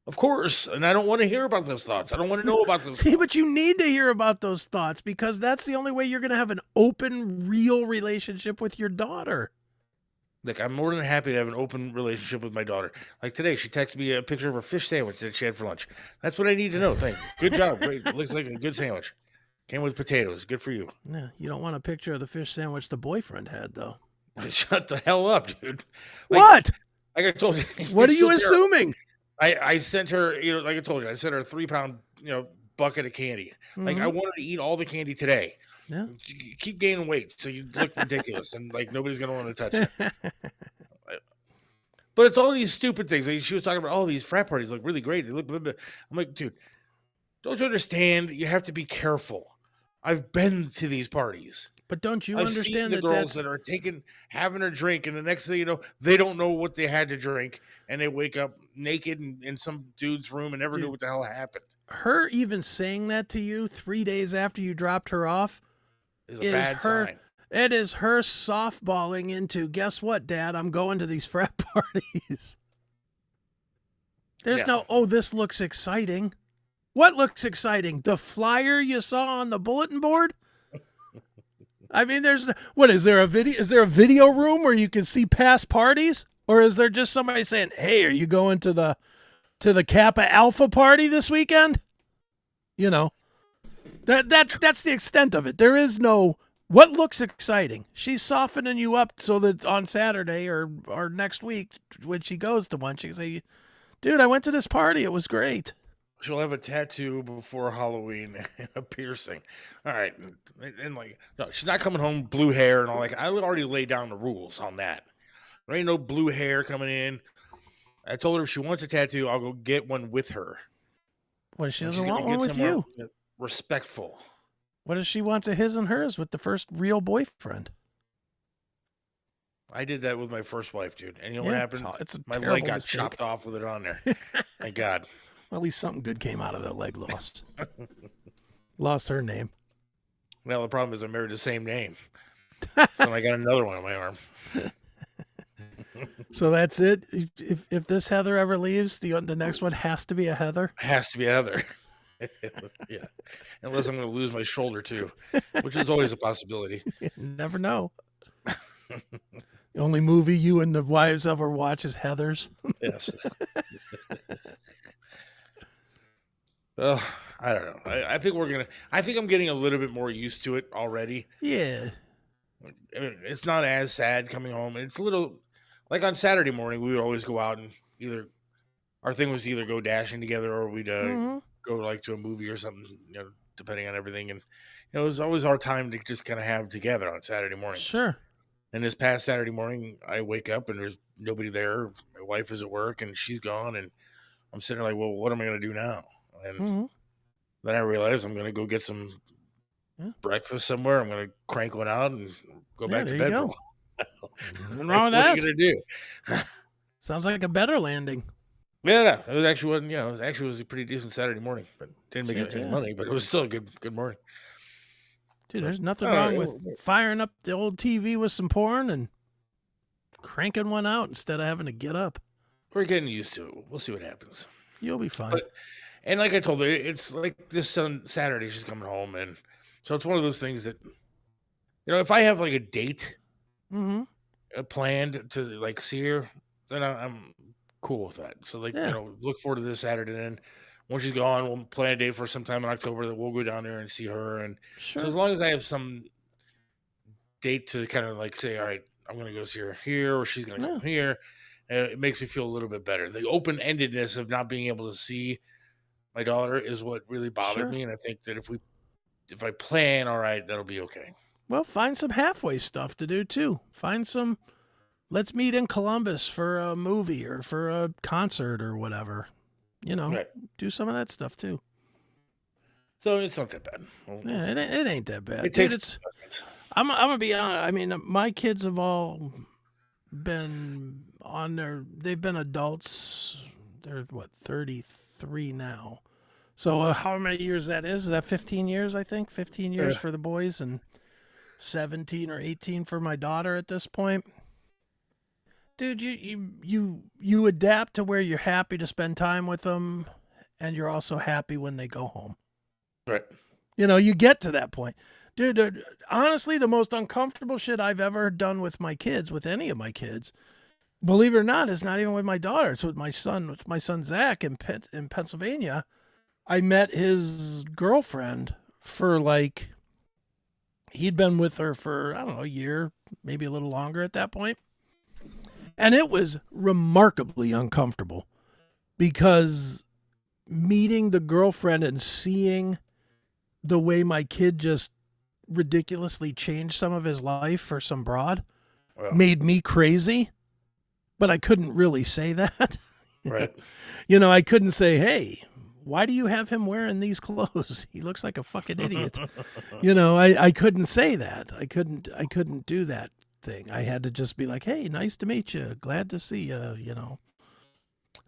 Of course, and I don't want to hear about those thoughts. I don't want to know about those See, thoughts. but you need to hear about those thoughts because that's the only way you're going to have an open, real relationship with your daughter. Like, I'm more than happy to have an open relationship with my daughter. Like today, she texted me a picture of her fish sandwich that she had for lunch. That's what I need to know. Thank you. Good job. Great. Looks like a good sandwich. Came with potatoes. Good for you. Yeah, you don't want a picture of the fish sandwich the boyfriend had, though. Shut the hell up, dude. Like, What? Like I told you. What are you assuming? I sent her, like I told you, I sent her a 3-pound, bucket of candy. Like I wanted to eat all the candy today. Yeah. You keep gaining weight, so you look ridiculous, and like nobody's gonna want to touch you. But it's all these stupid things. Like, she was talking about all these frat parties look really great. They look. Blah, blah. I'm like, dude, don't you understand? You have to be careful. I've been to these parties. But don't you I've understand seen the that girls that are having a drink, and the next thing you know, they don't know what they had to drink, and they wake up naked in some dude's room and never knew what the hell happened. Her even saying that to you 3 days after you dropped her off is a bad sign. It is her softballing into, guess what, Dad? I'm going to these frat parties. There's no, oh, this looks exciting. What looks exciting? The flyer you saw on the bulletin board? I mean, is there a video room where you can see past parties? Or is there just somebody saying, hey, are you going to the Kappa Alpha party this weekend? That's the extent of it. There is no, what looks exciting? She's softening you up so that on Saturday or next week when she goes to one, she can say, dude, I went to this party. It was great. She'll have a tattoo before Halloween and a piercing. All right. And like, no, she's not coming home blue hair and all that. I would already lay down the rules on that. There ain't no blue hair coming in. I told her if she wants a tattoo, I'll go get one with her. What if she doesn't want one with you? Respectful. What if she wants a his and hers with the first real boyfriend? I did that with my first wife, dude. And you know what happened? My terrible leg got mistake. chopped off with it on there. Thank God. Well, at least something good came out of that leg loss. Lost her name. Well, the problem is I married the same name. So I got another one on my arm. So that's it. If this Heather ever leaves, the next one has to be a Heather. Has to be Heather. Yeah. Unless I'm going to lose my shoulder too, which is always a possibility. You never know. The only movie you and the wives ever watch is Heather's. Yes. Well, I don't know. I think I'm getting a little bit more used to it already. Yeah. I mean, it's not as sad coming home. It's a little like on Saturday morning, we would always go out and our thing was either go dashing together or we'd go like to a movie or something, depending on everything. And it was always our time to just kind of have together on Saturday morning. Sure. And this past Saturday morning, I wake up and there's nobody there. My wife is at work and she's gone. And I'm sitting there like, well, what am I going to do now? And then I realized I'm going to go get some breakfast somewhere. I'm going to crank one out and go back to bed for a while. Nothing wrong with that. What are you going to do? Sounds like a better landing. Yeah, it was actually was a pretty decent Saturday morning, but didn't make any money, but it was still a good morning. Dude, there's nothing wrong with firing up the old TV with some porn and cranking one out instead of having to get up. We're getting used to it. We'll see what happens. You'll be fine. And like I told her, it's like this Saturday she's coming home, and so it's one of those things that, if I have like a date planned to like see her, then I'm cool with that. So look forward to this Saturday, and then when she's gone, we'll plan a date for sometime in October that we'll go down there and see her. And so as long as I have some date to kind of like say, all right, I'm going to go see her here, or she's going to come here, it makes me feel a little bit better. The open-endedness of not being able to see my daughter is what really bothered me. And I think that if I plan, all right, that'll be okay. Well, find some halfway stuff to do too. Find some, let's meet in Columbus for a movie or for a concert or whatever. Do some of that stuff too. So it's not that bad. Yeah, it ain't that bad. It takes. I'm gonna be honest. I mean, my kids have all been they've been adults. They're what, 33 now. So how many years that is? Is that 15 years? I think 15 years for the boys and 17 or 18 for my daughter at this point. Dude, you adapt to where you're happy to spend time with them, and you're also happy when they go home. Right. You know, you get to that point. Dude, honestly, the most uncomfortable shit I've ever done with my kids, with any of my kids, believe it or not, is not even with my daughter. It's with my son Zach in Pennsylvania. I met his girlfriend for like, he'd been with her for, I don't know, a year, maybe a little longer at that point. And it was remarkably uncomfortable because meeting the girlfriend and seeing the way my kid just ridiculously changed some of his life for some broad made me crazy, but I couldn't really say that. Right. You know, I couldn't say, hey, why do you have him wearing these clothes? He looks like a fucking idiot. You know, I couldn't say that. I couldn't do that thing. I had to just be like, hey, nice to meet you. Glad to see you, you know.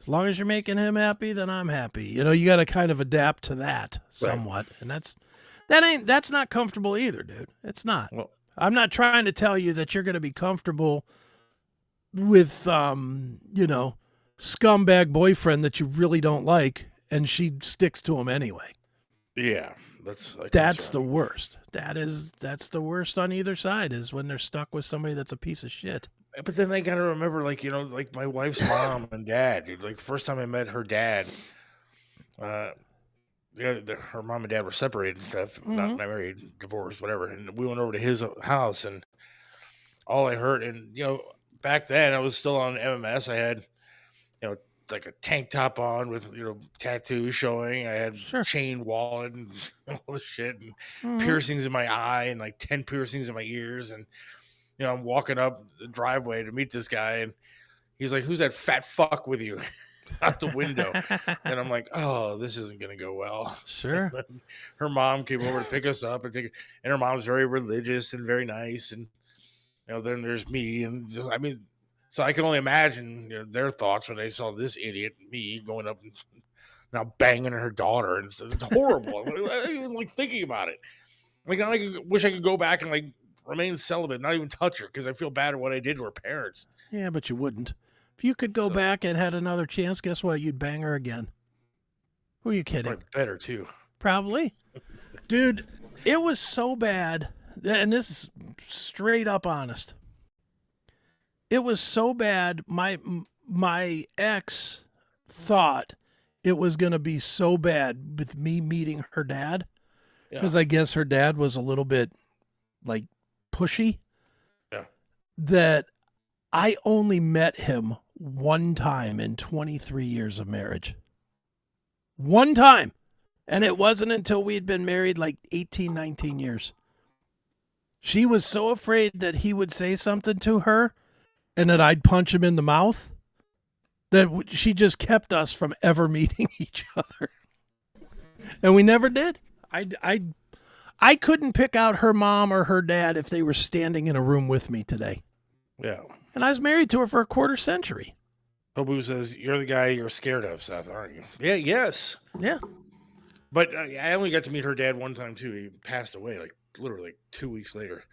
As long as you're making him happy, then I'm happy. You know, you got to kind of adapt to that somewhat. Right. And that's not comfortable either, dude. It's not. Well, I'm not trying to tell you that you're going to be comfortable with, you know, scumbag boyfriend that you really don't like, and she sticks to him anyway. Yeah. That's the worst. That's the worst on either side, is when they're stuck with somebody that's a piece of shit. But then they got to remember, like, you know, like my wife's mom and dad, dude. Like the first time I met her dad, her mom and dad were separated and stuff, not married, divorced, whatever. And we went over to his house, and all I heard, and you know, back then I was still on MMS. I had, you know, like a tank top on with, you know, tattoos showing. I had chain wallet and all this shit, and piercings in my eye, and like 10 piercings in my ears. And, you know, I'm walking up the driveway to meet this guy, and he's like, who's that fat fuck with you? Out the window. And I'm like, oh, this isn't going to go well. Sure. Her mom came over to pick us up, and her mom's very religious and very nice. And, you know, then there's me. And I mean, so I can only imagine, you know, their thoughts when they saw this idiot, me, going up and now banging her daughter. And it's horrible. I'm even like thinking about it. Like, I wish I could go back and like remain celibate, not even touch her, because I feel bad at what I did to her parents. Yeah, but you wouldn't. If you could go back and had another chance, guess what? You'd bang her again. Who are you kidding? Probably better, too. Probably. Dude, it was so bad, and this is straight up honest. It was so bad, my ex thought it was going to be so bad with me meeting her dad, because I guess her dad was a little bit, like, pushy, that I only met him one time in 23 years of marriage. One time. And it wasn't until we'd been married like 18, 19 years. She was so afraid that he would say something to her and that I'd punch him in the mouth that she just kept us from ever meeting each other. And we never did. I couldn't pick out her mom or her dad if they were standing in a room with me today. Yeah. And I was married to her for a quarter century. Hobu says, you're the guy you're scared of, Seth, aren't you? Yeah, yes. Yeah. But I only got to meet her dad one time, too. He passed away, like, literally 2 weeks later.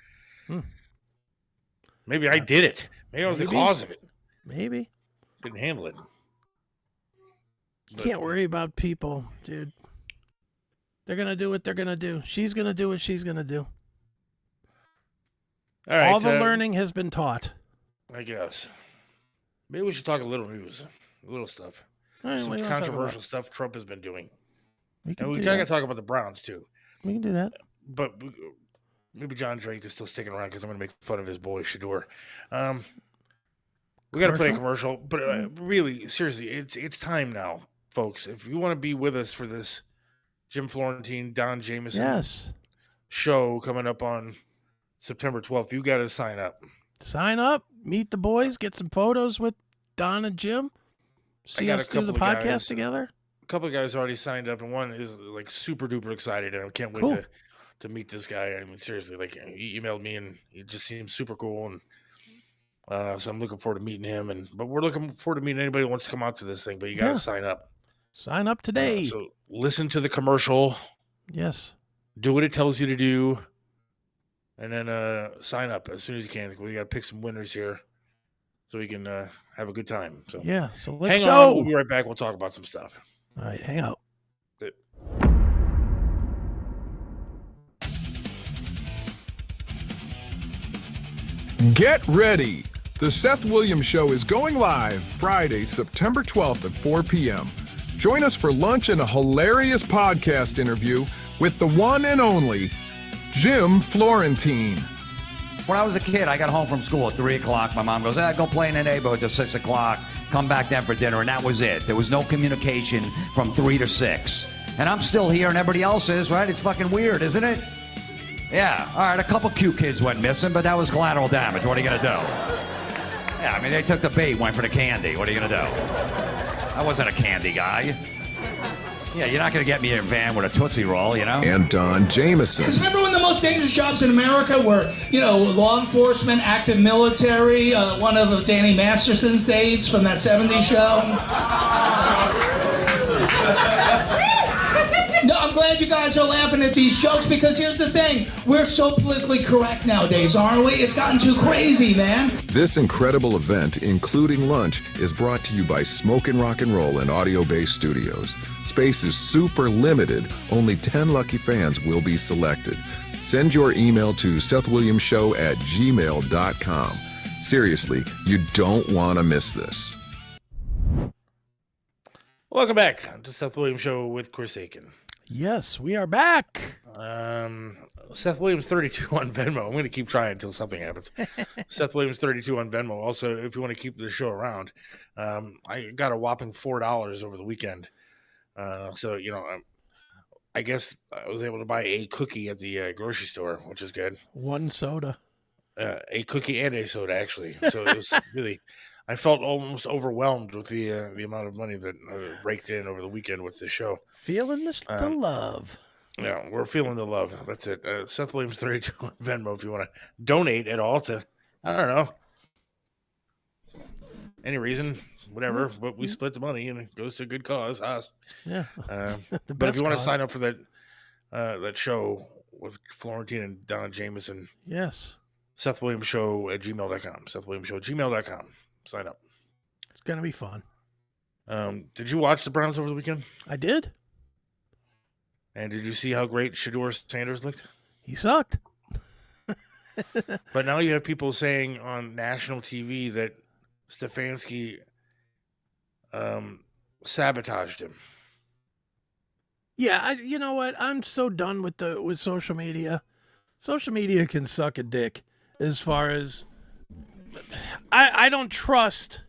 Maybe I did it. Maybe I was the cause of it. Maybe. Couldn't handle it. You can't worry about people, dude. They're going to do what they're going to do. She's going to do what she's going to do. All right. All the learning has been taught. I guess. Maybe we should talk a little news. A little stuff. Right, some controversial stuff Trump has been doing. We got to talk about the Browns, too. We can do that. But maybe John Drake is still sticking around because I'm going to make fun of his boy, Shador. We got to play a commercial. But really, seriously, it's time now, folks. If you want to be with us for this Jim Florentine, Don Jameson show coming up on September 12th, you got to sign up. Sign up, meet the boys, get some photos with Don and Jim. See us do the podcast together. A couple of guys already signed up, and one is like super duper excited, and I can't wait to meet this guy. I mean, seriously, like he emailed me and he just seems super cool, and so I'm looking forward to meeting him. But we're looking forward to meeting anybody who wants to come out to this thing. But you got to sign up. Sign up today. So listen to the commercial. Yes. Do what it tells you to do, and then sign up as soon as you can. We got to pick some winners here, so we can have a good time. So yeah. So let's hang go. on. We'll be right back. We'll talk about some stuff. All right. Hang out. Get ready. The Seth Williams Show is going live Friday, September 12th at 4 p.m. Join us for lunch and a hilarious podcast interview with the one and only Jim Florentine. When I was a kid, I got home from school at 3 o'clock. My mom goes, go play in the neighborhood till 6 o'clock. Come back then for dinner, and that was it. There was no communication from 3 to 6. And I'm still here, and everybody else is, right? It's fucking weird, isn't it? Yeah, all right, a couple cute kids went missing, but that was collateral damage. What are you going to do? Yeah, I mean, they took the bait, went for the candy. What are you going to do? I wasn't a candy guy. Yeah, you're not going to get me in a van with a Tootsie Roll, you know? And Don Jameson. Because remember when the most dangerous jobs in America were, law enforcement, active military, one of Danny Masterson's dates from that 70s show? No, I'm glad you guys are laughing at these jokes because here's the thing. We're so politically correct nowadays, aren't we? It's gotten too crazy, man. This incredible event, including lunch, is brought to you by Smokin' Rock and Roll and Audio Base Studios. Space is super limited. Only 10 lucky fans will be selected. Send your email to SethWilliamsShow@gmail.com. Seriously, you don't want to miss this. Welcome back to Seth Williams Show with Chris Aiken. Yes, we are back. Seth Williams 32 on Venmo. I'm going to keep trying until something happens. Seth Williams 32 on Venmo. Also, if you want to keep the show around, I got a whopping $4 over the weekend. So I guess I was able to buy a cookie at the grocery store, which is good. One soda. A cookie and a soda, actually. So it was really. I felt almost overwhelmed with the amount of money that raked in over the weekend with the show. Feeling the love. Yeah, we're feeling the love. That's it. Seth Williams 32 on Venmo if you want to donate at all to, I don't know, any reason, whatever. But we split the money and it goes to a good cause, us. Yeah. But if you want to sign up for that show with Florentine and Don Jameson, yes, SethWilliamsShow@gmail.com. SethWilliamsShow@gmail.com. Sign up. It's going to be fun. Did you watch the Browns over the weekend? I did. And did you see how great Shedeur Sanders looked? He sucked. But now you have people saying on national TV that Stefanski sabotaged him. Yeah, you know what? I'm so done with social media. Social media can suck a dick as far as I don't trust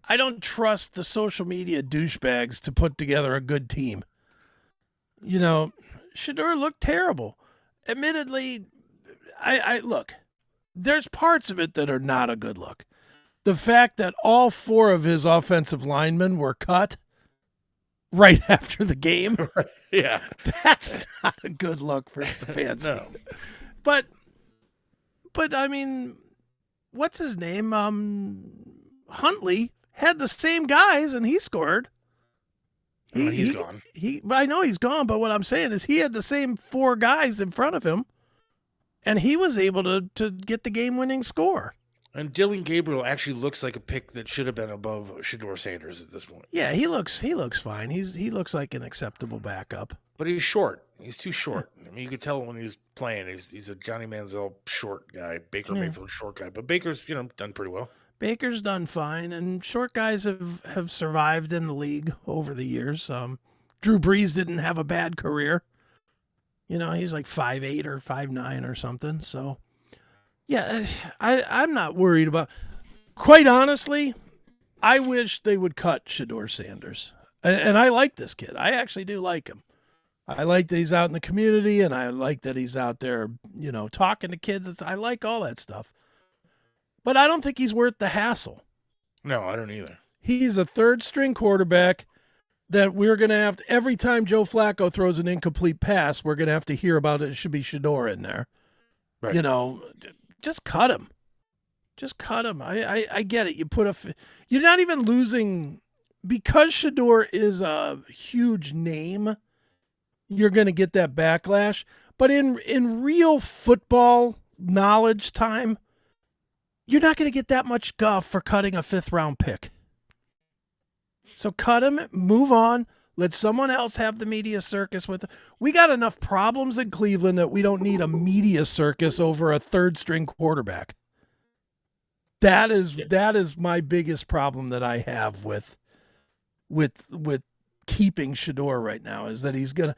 the social media douchebags to put together a good team. Shedeur looked terrible. Admittedly, I look, there's parts of it that are not a good look. The fact that all 4 of his offensive linemen were cut right after the game. Yeah. That's not a good look for Stefanski. No. But I mean, what's his name? Huntley had the same guys and he scored. He's gone. I know he's gone, but what I'm saying is he had the same 4 guys in front of him, and he was able to get the game-winning score. And Dylan Gabriel actually looks like a pick that should have been above Shedeur Sanders at this point. Yeah, he looks fine. He looks like an acceptable backup. But he's short. He's too short. I mean, you could tell when he was playing. He's a Johnny Manziel short guy, Baker Mayfield short guy. But Baker's done pretty well. Baker's done fine, and short guys have survived in the league over the years. Drew Brees didn't have a bad career. He's like 5'8" or 5'9" or something. So, yeah, I'm not worried about. Quite honestly, I wish they would cut Shedeur Sanders. And I like this kid. I actually do like him. I like that he's out in the community, and I like that he's out there, talking to kids. I like all that stuff. But I don't think he's worth the hassle. No, I don't either. He's a third-string quarterback that we're going to have to, every time Joe Flacco throws an incomplete pass, we're going to have to hear about it. It should be Shador in there. Right. You know, just cut him. Just cut him. I get it. You're not even losing because Shador is a huge name. You're going to get that backlash. But in real football knowledge time, you're not going to get that much guff for cutting a 5th round pick. So cut him, move on. Let someone else have the media circus with it. We got enough problems in Cleveland that we don't need a media circus over a 3rd string quarterback. That is my biggest problem that I have with keeping Shador right now, is that he's gonna,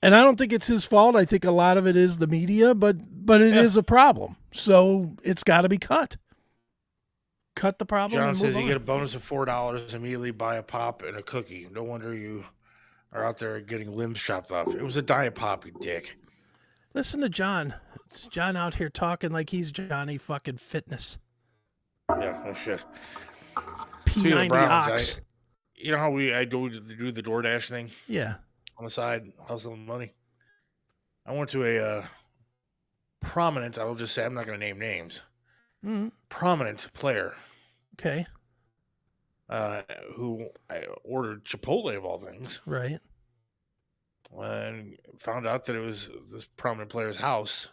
and I don't think it's his fault. I think a lot of it is the media, but it is a problem. So it's got to be cut. Cut the problem. John and says move you on. get a bonus of $4 immediately, buy a pop and a cookie. No wonder you are out there getting limbs chopped off. It was a diet pop, you dick. Listen to John. It's John out here talking like he's Johnny fucking Fitness. Yeah, no shit. Speaking of P90 Browns, Ox. you know how I do the DoorDash thing Yeah. on the side, hustling money? I went to a prominent, I'll just say, I'm not going to name names, Mm, prominent player okay. who I ordered Chipotle of all things, Right. and found out that it was this prominent player's house,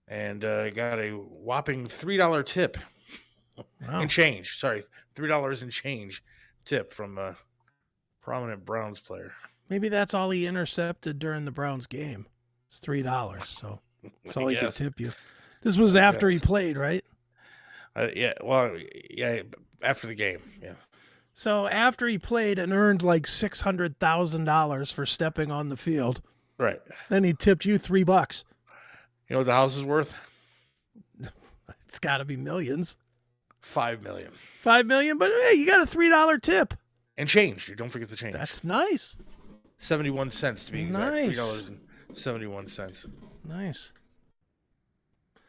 and got a whopping $3 tip Wow. and change. Sorry, $3 and change tip from a prominent Browns player. Maybe that's all he intercepted during the Browns game. It's $3. So that's all he could Yes. tip you. This was after he played, right? Yeah, well, yeah, after the game, yeah. So after he played and earned like $600,000 for stepping on the field, Right. then he tipped you $3. You know what the house is worth? It's got to be millions. $5 million. $5 million, but hey, you got a $3 tip. And change. Don't forget the change. That's nice. 71 cents to be exact. Nice. $3.71. Nice.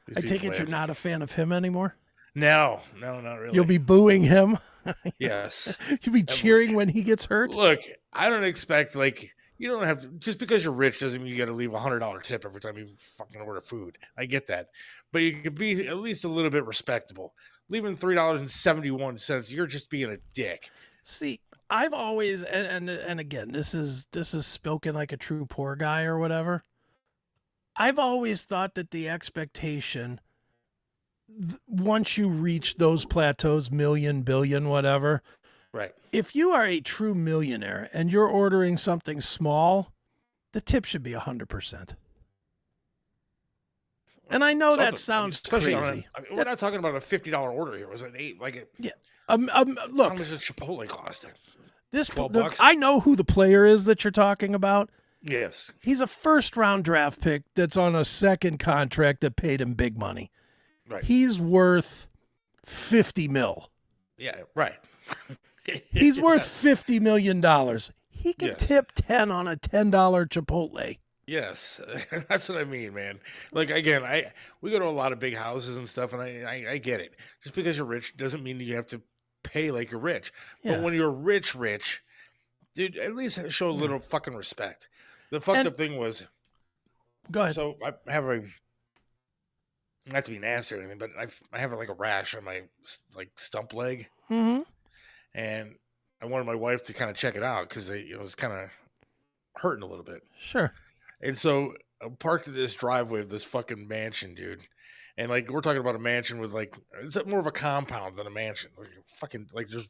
These I take people it you're have- not a fan of him anymore. No, not really. You'll be booing him. Yes. You'll be cheering when he gets hurt. Look, I don't expect, you don't have to, just because you're rich doesn't mean you got to leave a $100 tip every time you fucking order food. I get that. But you could be at least a little bit respectable. Leaving $3.71, you're just being a dick. See, I've always and again, this is spoken like a true poor guy or whatever. I've always thought that the expectation once you reach those plateaus, million, billion, whatever, Right. if you are a true millionaire and you're ordering something small, the tip should be 100%. And I know that sounds Especially crazy. we're not talking about a $50 order here. Was it Look, how much does Chipotle cost? this $12? I know who the player is that you're talking about. Yes. He's a first-round draft pick that's on a second contract that paid him big money. Right. He's worth $50 million. Yeah, right. He's worth $50 million. He can Yes. tip 10 on a $10 Chipotle. Yes, that's what I mean, man. Like, again, we go to a lot of big houses and stuff, and I get it. Just because you're rich doesn't mean you have to pay like you're rich. Yeah. But when you're rich, dude, at least show a little fucking respect. The fucked up thing was, Go ahead. so I have not to be nasty or anything, but I have like a rash on my stump leg, Mm-hmm. and I wanted my wife to kind of check it out because it was kind of hurting a little bit. Sure. And so I'm parked in this driveway of this fucking mansion, dude. And we're talking about a mansion with it's more of a compound than a mansion. There's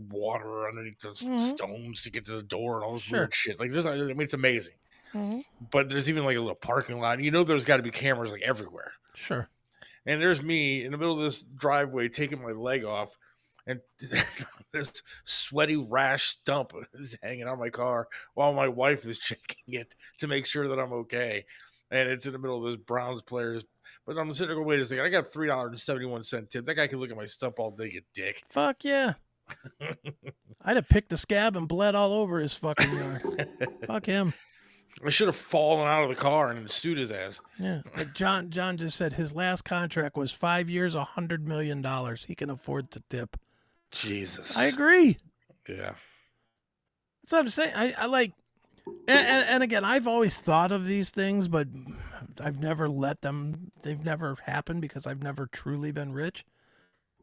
water underneath the stones to get to the door and all this weird shit. It's amazing. Mm-hmm. But there's even a little parking lot. There's got to be cameras everywhere. Sure. And there's me in the middle of this driveway taking my leg off, and this sweaty rash stump is hanging on my car while my wife is checking it to make sure that I'm okay. And it's in the middle of those Browns players. But I'm sitting there going, wait a second, I got a $3.71 tip. That guy can look at my stump all day, you dick. Fuck yeah. I'd have picked the scab and bled all over his fucking yard. Fuck him. I should have fallen out of the car and stewed his ass. Yeah. Like John just said his last contract was 5 years, $100 million. He can afford to tip. Jesus. I agree. Yeah. That's what I'm saying. I like, and again, I've always thought of these things, but I've never let them. They've never happened because I've never truly been rich.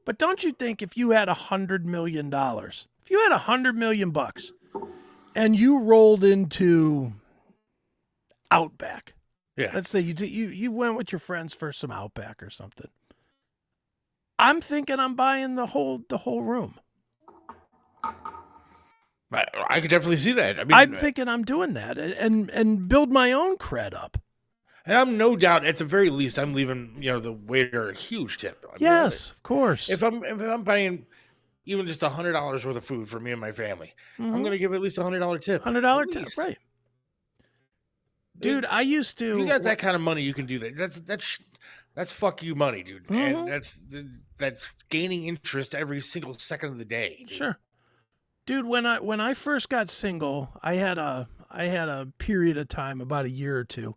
But don't you think if you had $100 million, if you had $100 million bucks, and you rolled into Outback, Yeah. let's say you went with your friends for some Outback or something. I'm thinking I'm buying the whole room. I could definitely see that. I mean, I'm thinking I'm doing that and build my own cred up. and I'm no doubt at the very least I'm leaving the waiter a huge tip. I mean, Yes, of course. If I'm buying even just $100 worth of food for me and my family, I'm going to give at least $100 tip. $100 At tip, least. right? Dude, I used to. If you got that kind of money, you can do that. That's fuck you money, dude. And that's gaining interest every single second of the day. Dude. Sure. Dude, when I first got single, I had a period of time, about a year or two,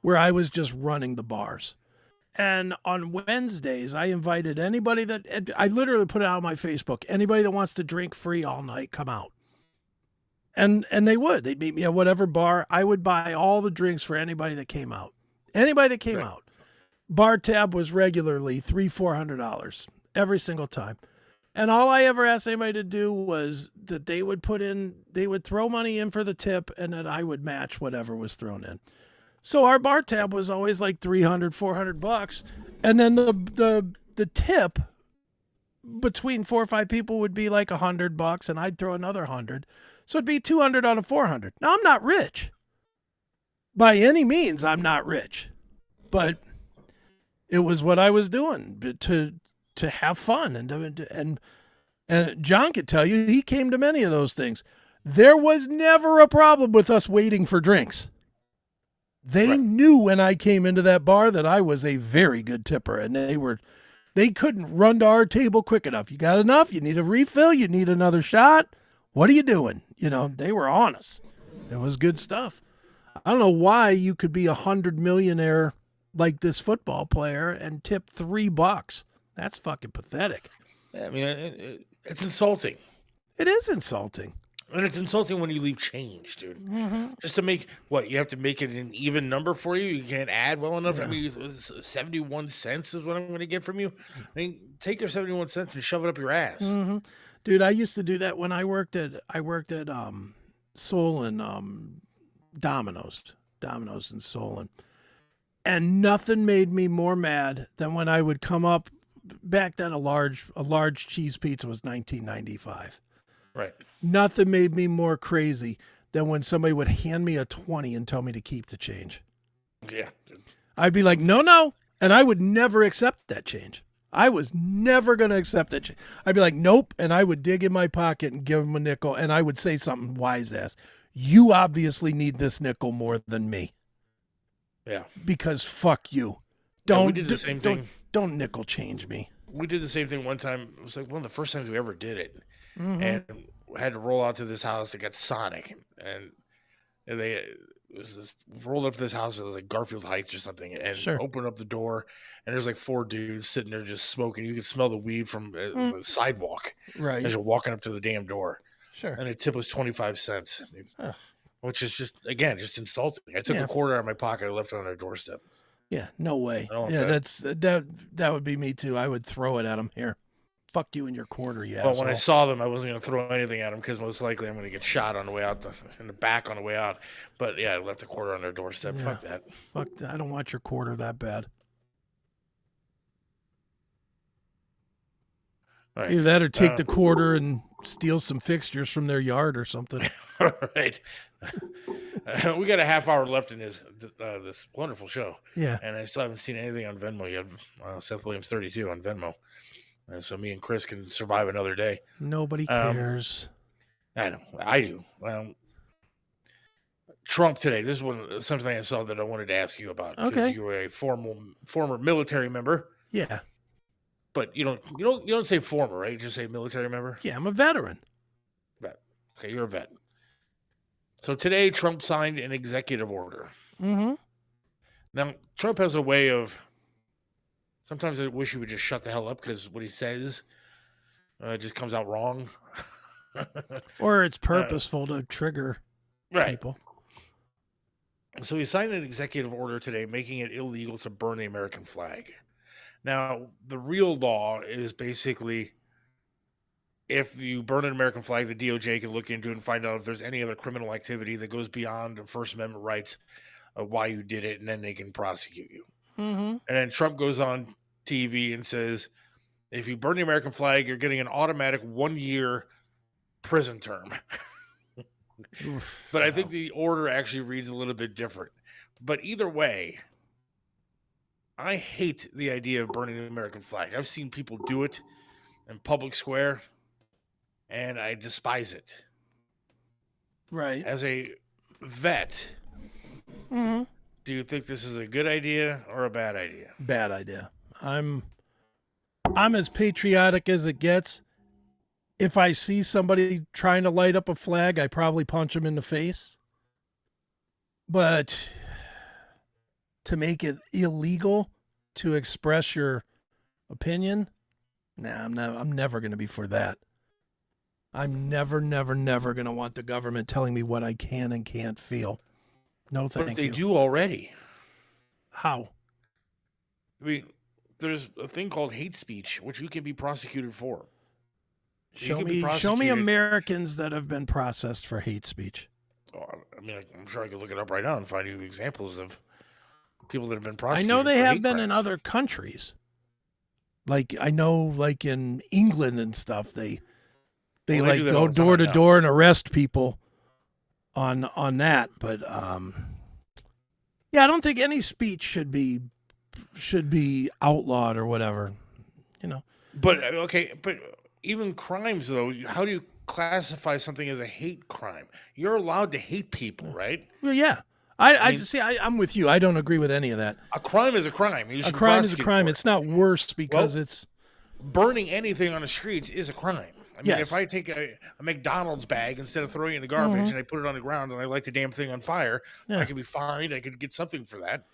where I was just running the bars. And on Wednesdays, I invited anybody I literally put it out on my Facebook, anybody that wants to drink free all night, come out. And they would. They'd meet me at whatever bar. I would buy all the drinks for anybody that came out. Anybody that came out. Bar tab was regularly $300-$400 every single time. And all I ever asked anybody to do was that they would throw money in for the tip, and then I would match whatever was thrown in. So our bar tab was always like $300-$400, and then the tip between 4 or 5 people would be like $100, and I'd throw another 100, so it'd be 200 out of 400. Now I'm not rich, by any means. I'm not rich, but it was what I was doing to have fun and John could tell you he came to many of those things. There was never a problem with us waiting for drinks. They knew when I came into that bar that I was a very good tipper, and they couldn't run to our table quick enough. You got enough? You need a refill? You need another shot? What are you doing? They were on us. It was good stuff. I don't know why you could be $100 millionaire like this football player and tip $3. That's fucking pathetic. I mean, it's insulting. It is insulting. And it's insulting when you leave change, dude. Just to make you have to make it an even number for you. You can't add well enough. Yeah. I mean, 71 cents is what I'm going to get from you. I mean, take your 71 cents and shove it up your ass. Mm-hmm. Dude, I used to do that when I worked at Solon, Domino's in Solon. And nothing made me more mad than when I would come up. Back then, a large cheese pizza was $19.95. Right. Nothing made me more crazy than when somebody would hand me a 20 and tell me to keep the change. Yeah. I'd be like, no, and I would never accept that change. I was never going to accept that change. I'd be like, nope, and I would dig in my pocket and give him a nickel, and I would say something wise ass. You obviously need this nickel more than me. Yeah. Because fuck you. We did the same thing. Don't nickel change me. We did the same thing one time. It was like one of the first times we ever did it. And we had to roll out to this house that got Sonic. And rolled up to this house. It was like Garfield Heights or something. And opened up the door. And there's like 4 dudes sitting there just smoking. You could smell the weed from the sidewalk. Right. As you're walking up to the damn door. Sure. And the tip was 25 cents. Which is just insulting. I took a quarter out of my pocket. I left it on their doorstep. Yeah, no way. Yeah, that would be me too. I would throw it at them. Here, fuck you and your quarter, you asshole. But when I saw them, I wasn't going to throw anything at them because most likely I'm going to get shot on the way out, in the back on the way out. But yeah, I left a quarter on their doorstep. Yeah. Fuck that. Fuck, I don't want your quarter that bad. Right. Either that or take the quarter and steal some fixtures from their yard or something. All right. We got a half hour left in this wonderful show. Yeah. And I still haven't seen anything on Venmo yet. Seth Williams 32 on Venmo. And so me and Chris can survive another day. Nobody cares. I know. I do. Trump today. This is something I saw that I wanted to ask you about. Okay. You were a former military member. Yeah. But you don't say former, right? You just say military member. Yeah, I'm a veteran. Vet. Okay, you're a vet. So today, Trump signed an executive order. Mm-hmm. Now, Trump has a way of. Sometimes I wish he would just shut the hell up because what he says just comes out wrong. Or it's purposeful to trigger people. So he signed an executive order today making it illegal to burn the American flag. Now, the real law is basically if you burn an American flag, the DOJ can look into it and find out if there's any other criminal activity that goes beyond the First Amendment rights of why you did it, and then they can prosecute you. Mm-hmm. And then Trump goes on TV and says, if you burn the American flag, you're getting an automatic 1-year prison term. But I think the order actually reads a little bit different. But either way, I hate the idea of burning the American flag. I've seen people do it in public square, and I despise it. Right. As a vet, do you think this is a good idea or a bad idea? Bad idea. I'm as patriotic as it gets. If I see somebody trying to light up a flag, I probably punch them in the face. But to make it illegal to express your opinion, nah, I'm never going to be for that. I'm never going to want the government telling me what I can and can't feel. No, thank you. But they do already. How? I mean, there's a thing called hate speech, which you can be prosecuted for. Show me Americans that have been processed for hate speech. Oh, I mean, I'm sure I could look it up right now and find you examples of people that have been prosecuted. I know they for have hate been crimes. in other countries. Like I know, like in England and stuff, they Well, they like do that go all the door to time now. door and arrest people on that. But yeah, I don't think any speech should be outlawed or whatever. You know. But okay, but even crimes though, how do you classify something as a hate crime? You're allowed to hate people, right? Well, yeah. I'm with you. I don't agree with any of that. A crime is a crime. You A should crime is a prosecute crime. for it. It's not worse because Well, it's burning anything on the streets is a crime. I mean, Yes. if I take a McDonald's bag instead of throwing it in the garbage and I put it on the ground and I light the damn thing on fire, Yeah. I could be fined. I could get something for that.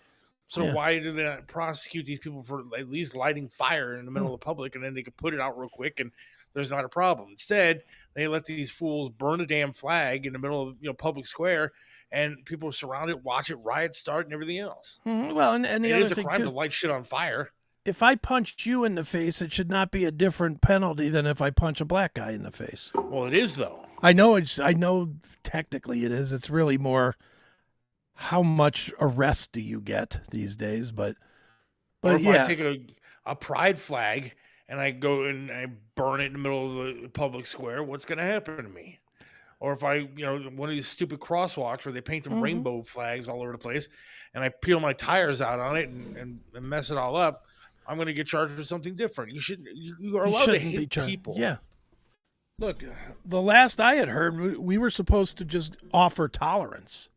So Yeah. why do they not prosecute these people for at least lighting fire in the middle of the public, and then they could put it out real quick and there's not a problem? Instead, they let these fools burn a damn flag in the middle of public square, and people surround it, watch it, riot start, and everything else. well, and the It other is a thing crime too. to light shit on fire. If I punched you in the face, it should not be a different penalty than if I punch a black guy in the face. Well, it is though. I know technically it is. It's really more how much arrest do you get these days, but Or if yeah. I take a pride flag and I go and I burn it in the middle of the public square, what's going to happen to me? Or if I, one of these stupid crosswalks where they paint them rainbow flags all over the place, and I peel my tires out on it and mess it all up, I'm going to get charged with something different. You are allowed to shouldn't be hate charged. people. Yeah. Look, the last I had heard, we were supposed to just offer tolerance.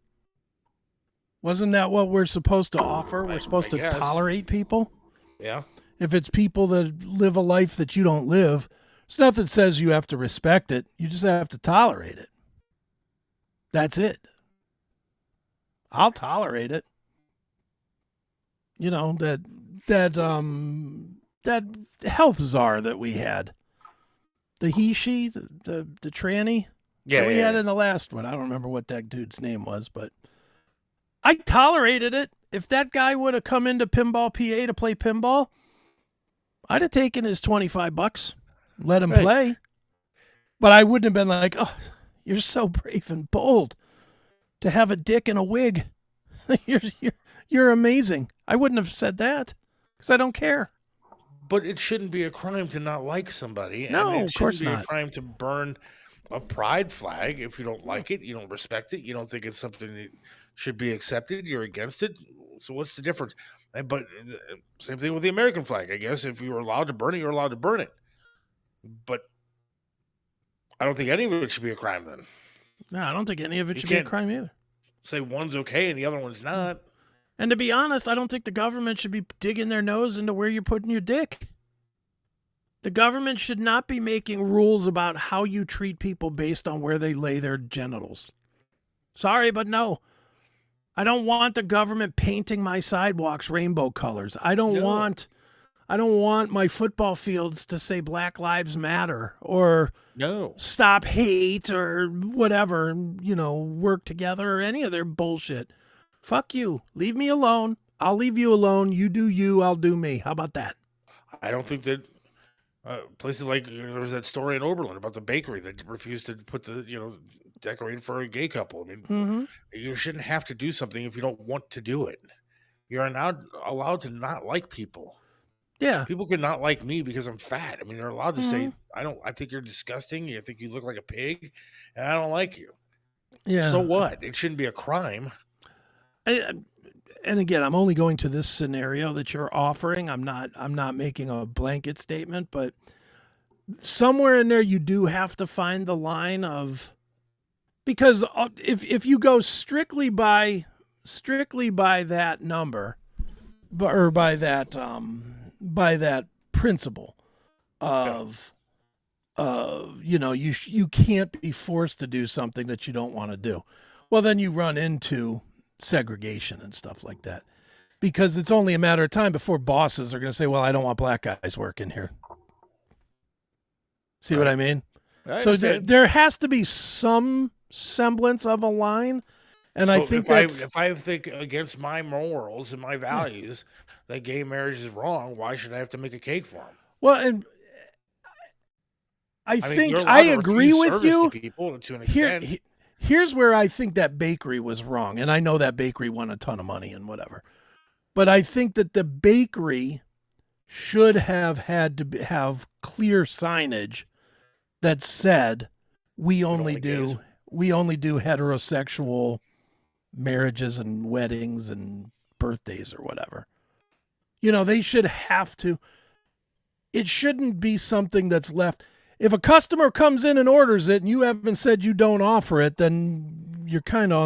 Wasn't that what we're supposed to offer? We're supposed to guess. tolerate people. Yeah. If it's people that live a life that you don't live, there's nothing that says you have to respect it. You just have to tolerate it. That's it. I'll tolerate it. That health czar that we had, the he-she, the tranny that we had in the last one. I don't remember what that dude's name was, but I tolerated it. If that guy would have come into Pinball PA to play pinball, I'd have taken his $25, let him play. But I wouldn't have been like, oh, you're so brave and bold to have a dick and a wig. You're amazing. I wouldn't have said that because I don't care. But it shouldn't be a crime to not like somebody. No, and it of course shouldn't be not. a crime to burn a pride flag if you don't like it, you don't respect it, you don't think it's something that should be accepted, you're against it. So what's the difference? But same thing with the American flag, I guess. If you were allowed to burn it, you're allowed to burn it. But I don't think any of it should be a crime then. No, I don't think any of it You should be a can't- crime either. Say one's okay and the other one's not. And to be honest, I don't think the government should be digging their nose into where you're putting your dick. The government should not be making rules about how you treat people based on where they lay their genitals. Sorry, but no. I don't want the government painting my sidewalks rainbow colors. I don't No. want I don't want my football fields to say Black Lives Matter or No. stop hate or whatever, work together or any of their bullshit. Fuck you. Leave me alone. I'll leave you alone. You do you, I'll do me. How about that? I don't think that places like there was that story in Oberlin about the bakery that refused to put the decorate for a gay couple. I mean, you shouldn't have to do something if you don't want to do it. You're not allowed to not like people. Yeah. People can not like me because I'm fat. I mean, they're allowed to say, I think you're disgusting. I think you look like a pig and I don't like you. Yeah. So what? It shouldn't be a crime. And again, I'm only going to this scenario that you're offering. I'm not making a blanket statement, but somewhere in there you do have to find the line of, because if you go strictly by that number, or by that principle of you can't be forced to do something that you don't want to do. Well, then you run into segregation and stuff like that, because it's only a matter of time before bosses are going to say, well, I don't want black guys working here. See what I mean? So there has to be some semblance of a line. And I think if I think against my morals and my values that gay marriage is wrong, why should I have to make a cake for them? Well, and I think I agree with you. People to an extent. Here's where I think that bakery was wrong. And I know that bakery won a ton of money and whatever. But I think that the bakery should have had to have clear signage that said, we only do heterosexual marriages and weddings and birthdays or whatever. They should have to. It shouldn't be something that's left. If a customer comes in and orders it and you haven't said you don't offer it, then you're kind of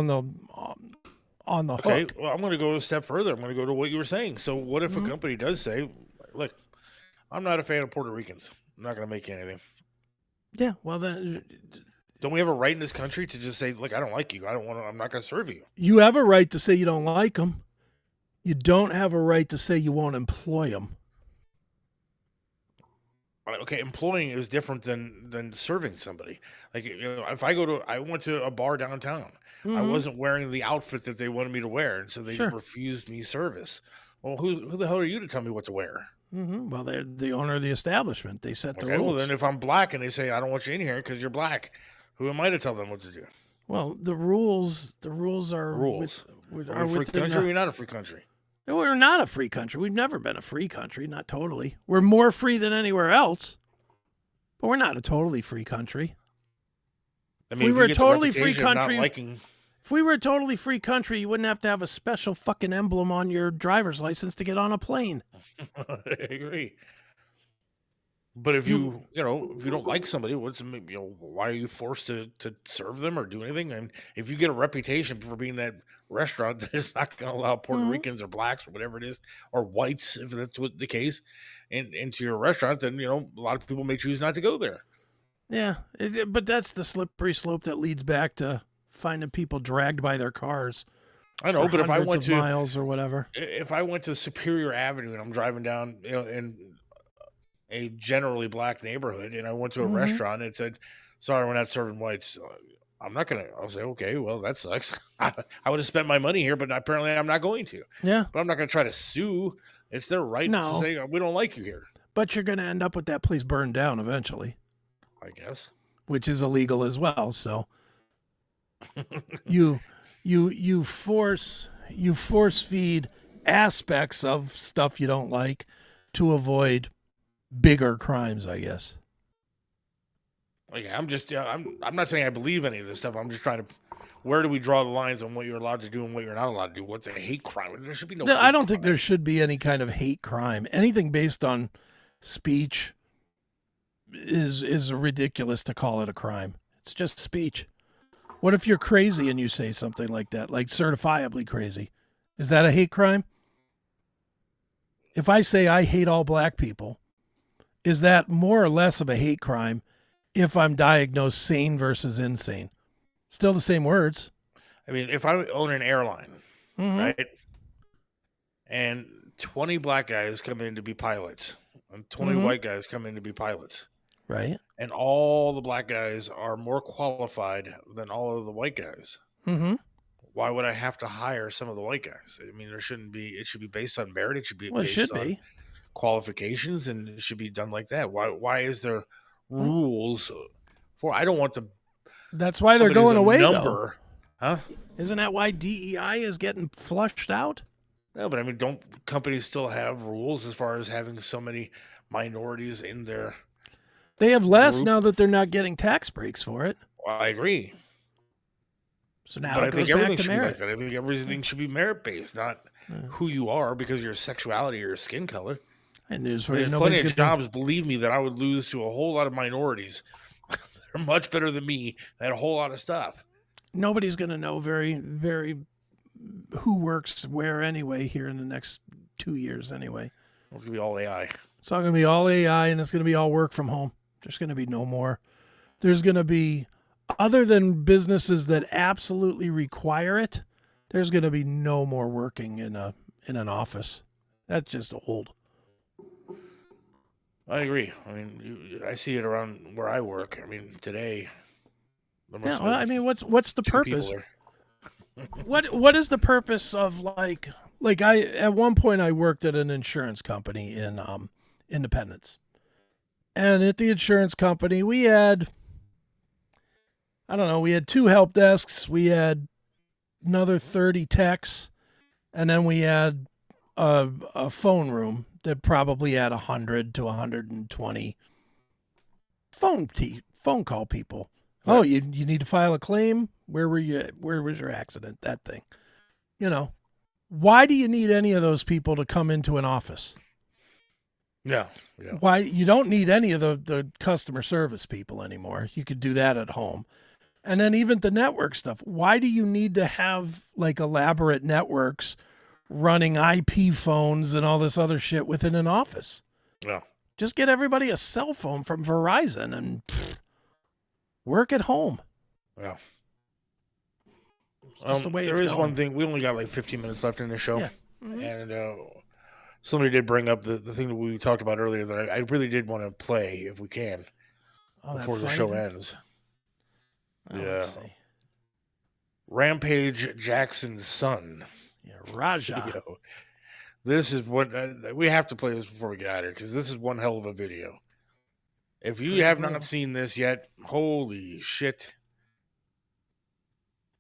on the hook. Well, I'm going to go a step further. I'm going to go to what you were saying. So what if a company does say, look, I'm not a fan of Puerto Ricans. I'm not going to make you anything. Yeah, well then, don't we have a right in this country to just say, look, I don't like you. I'm not going to serve you. You have a right to say you don't like them. You don't have a right to say you won't employ them. Okay, employing is different than serving somebody. Like, if I went to a bar downtown, I wasn't wearing the outfit that they wanted me to wear, and so they refused me service. Well, who the hell are you to tell me what to wear? Well, they're the owner of the establishment. They set the rules. Well, then if I'm black and they say I don't want you in here because you're black, who am I to tell them what to do? Well, the rules are rules. Are we a free country? Or we're not a free country. We're not a free country. We've never been a free country, not totally. We're more free than anywhere else, but we're not a totally free country. I mean, if we were a totally free country, if we were a totally free country, you wouldn't have to have a special fucking emblem on your driver's license to get on a plane. I agree. But if you don't like somebody, why are you forced to serve them or do anything? And if you get a reputation for being that restaurant that is not going to allow Puerto Ricans or blacks or whatever it is, or whites, if that's what the case, into your restaurant, then a lot of people may choose not to go there. Yeah, but that's the slippery slope that leads back to finding people dragged by their cars. I know, but if I went to miles or whatever, if I went to Superior Avenue and I'm driving down, in a generally black neighborhood, and I went to a restaurant and it said, "Sorry, we're not serving whites," I'll say, okay, well, that sucks. I would have spent my money here, but apparently I'm not going to. Yeah. But I'm not going to try to sue. It's their right to say, we don't like you here. But you're going to end up with that place burned down eventually. I guess. Which is illegal as well. So you force feed aspects of stuff you don't like to avoid bigger crimes, I guess. Okay, I'm not saying I believe any of this stuff. I'm just trying to, where do we draw the lines on what you're allowed to do and what you're not allowed to do? What's a hate crime? There should be no. I don't think there should be any kind of hate crime. Anything based on speech is ridiculous to call it a crime. It's just speech. What if you're crazy and you say something like that, like certifiably crazy? Is that a hate crime? If I say I hate all black people, is that more or less of a hate crime if I'm diagnosed sane versus insane? Still the same words. I mean, if I own an airline, right, and 20 black guys come in to be pilots and 20 Mhm. white guys come in to be pilots. Right. And all the black guys are more qualified than all of the white guys. Mm-hmm. Why would I have to hire some of the white guys? I mean, it should be based on merit. It should be Well, it based should on be. qualifications, and it should be done like that. Why is there rules for? I don't want to. That's why they're somebody who's going a away, though. number, huh? Isn't that why DEI is getting flushed out? No, but I mean, don't companies still have rules as far as having so many minorities in their? They have less Group. now that they're not getting tax breaks for it. Well, I agree, So now but I it think goes back everything to should be like merit. that. I think everything should be merit based, not who you are because of your sexuality or your skin color. And news for you, There's nobody's plenty of gonna jobs, believe me, that I would lose to a whole lot of minorities. They're much better than me at a whole lot of stuff. nobody's going to know very who works where anyway here in the next 2 years anyway. It's gonna be all AI. It's all going to be all AI, and it's going to be all work from home. There's going to be no more. There's going to be, other than businesses that absolutely require it, there's going to be no more working in an office. That's just old. I agree. I mean, I see it around where I work. I mean, today. there must Yeah, have well, been I mean, what's the 2 people purpose? there. What is the purpose of like I at one point I worked at an insurance company in Independence. And at the insurance company we had we had 2 help desks, we had another 30 techs, and then we had a phone room that probably had 100 to 120 phone call people. Right. Oh, you need to file a claim? Where were you? Where was your accident? That thing. Why do you need any of those people to come into an office? Yeah. Why you don't need any of the customer service people anymore. You could do that at home. And then even the network stuff. Why do you need to have like elaborate networks running IP phones and all this other shit within an office? Yeah. Just get everybody a cell phone from Verizon and work at home. Yeah. Just the way there it's is going. one thing. We only got like 15 minutes left in the show. Yeah. Mhm. And somebody did bring up the thing that we talked about earlier that I really did want to play if we can Oh, that before the show fighting? ends. Oh, Yeah. let's see. Rampage Jackson's son. Yeah, Raja. Video. This is what we have to play this before we get out of here because this is one hell of a video. If you have not seen this yet, holy shit.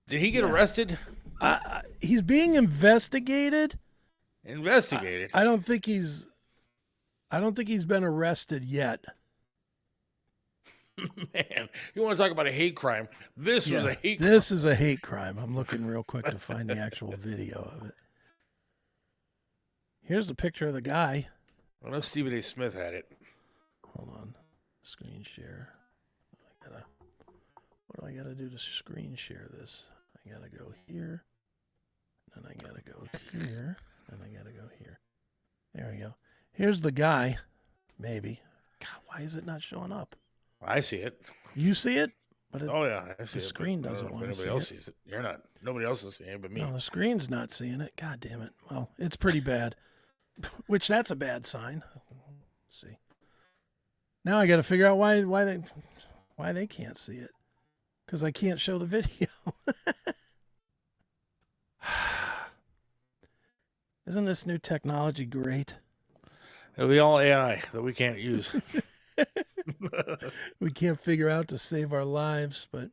Did he get arrested? He's being investigated. Investigated. I don't think he's been arrested yet. Man, you want to talk about a hate crime? This was a hate crime. This is a hate crime. I'm looking real quick to find the actual video of it. Here's the picture of the guy. I know Stephen A. Smith had it. Hold on. Screen share. What do I gotta do to screen share this? I gotta go here. Then I gotta go here. And I gotta go here. There we go. Here's the guy. Maybe. God, why is it not showing up? I see it. You see it? But Oh yeah, I see the it. screen but I don't doesn't know if wanna see anybody else it. sees it. You're not. Nobody else is seeing it but me. no, the screen's not seeing it. God damn it. Well, it's pretty bad. Which that's a bad sign. Let's see. Now I got to figure out why they can't see it. Because I can't show the video. Isn't this new technology great? It'll be all AI that we can't use. We can't figure out to save our lives, but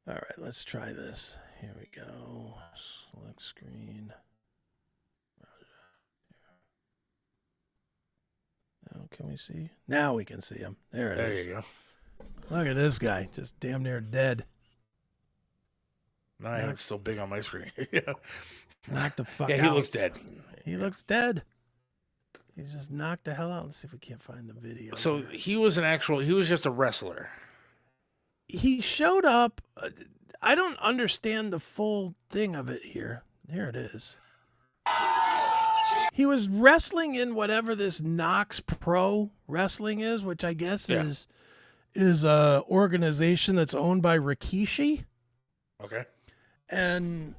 all right, let's try this. Here we go. Select screen. Now, can we see? Now we can see him. There it There is. you go. Look at this guy, just damn near dead. No, I have it still big on my screen. Yeah, Knocked the fuck yeah, out. he looks dead. He looks dead. He's just knocked the hell out. Let's see if we can't find the video. So he was just a wrestler. He showed up. I don't understand the full thing of it here. Here it is. He was wrestling in whatever this Knox Pro Wrestling is, which I guess Yeah. is a organization that's owned by Rikishi. Okay. And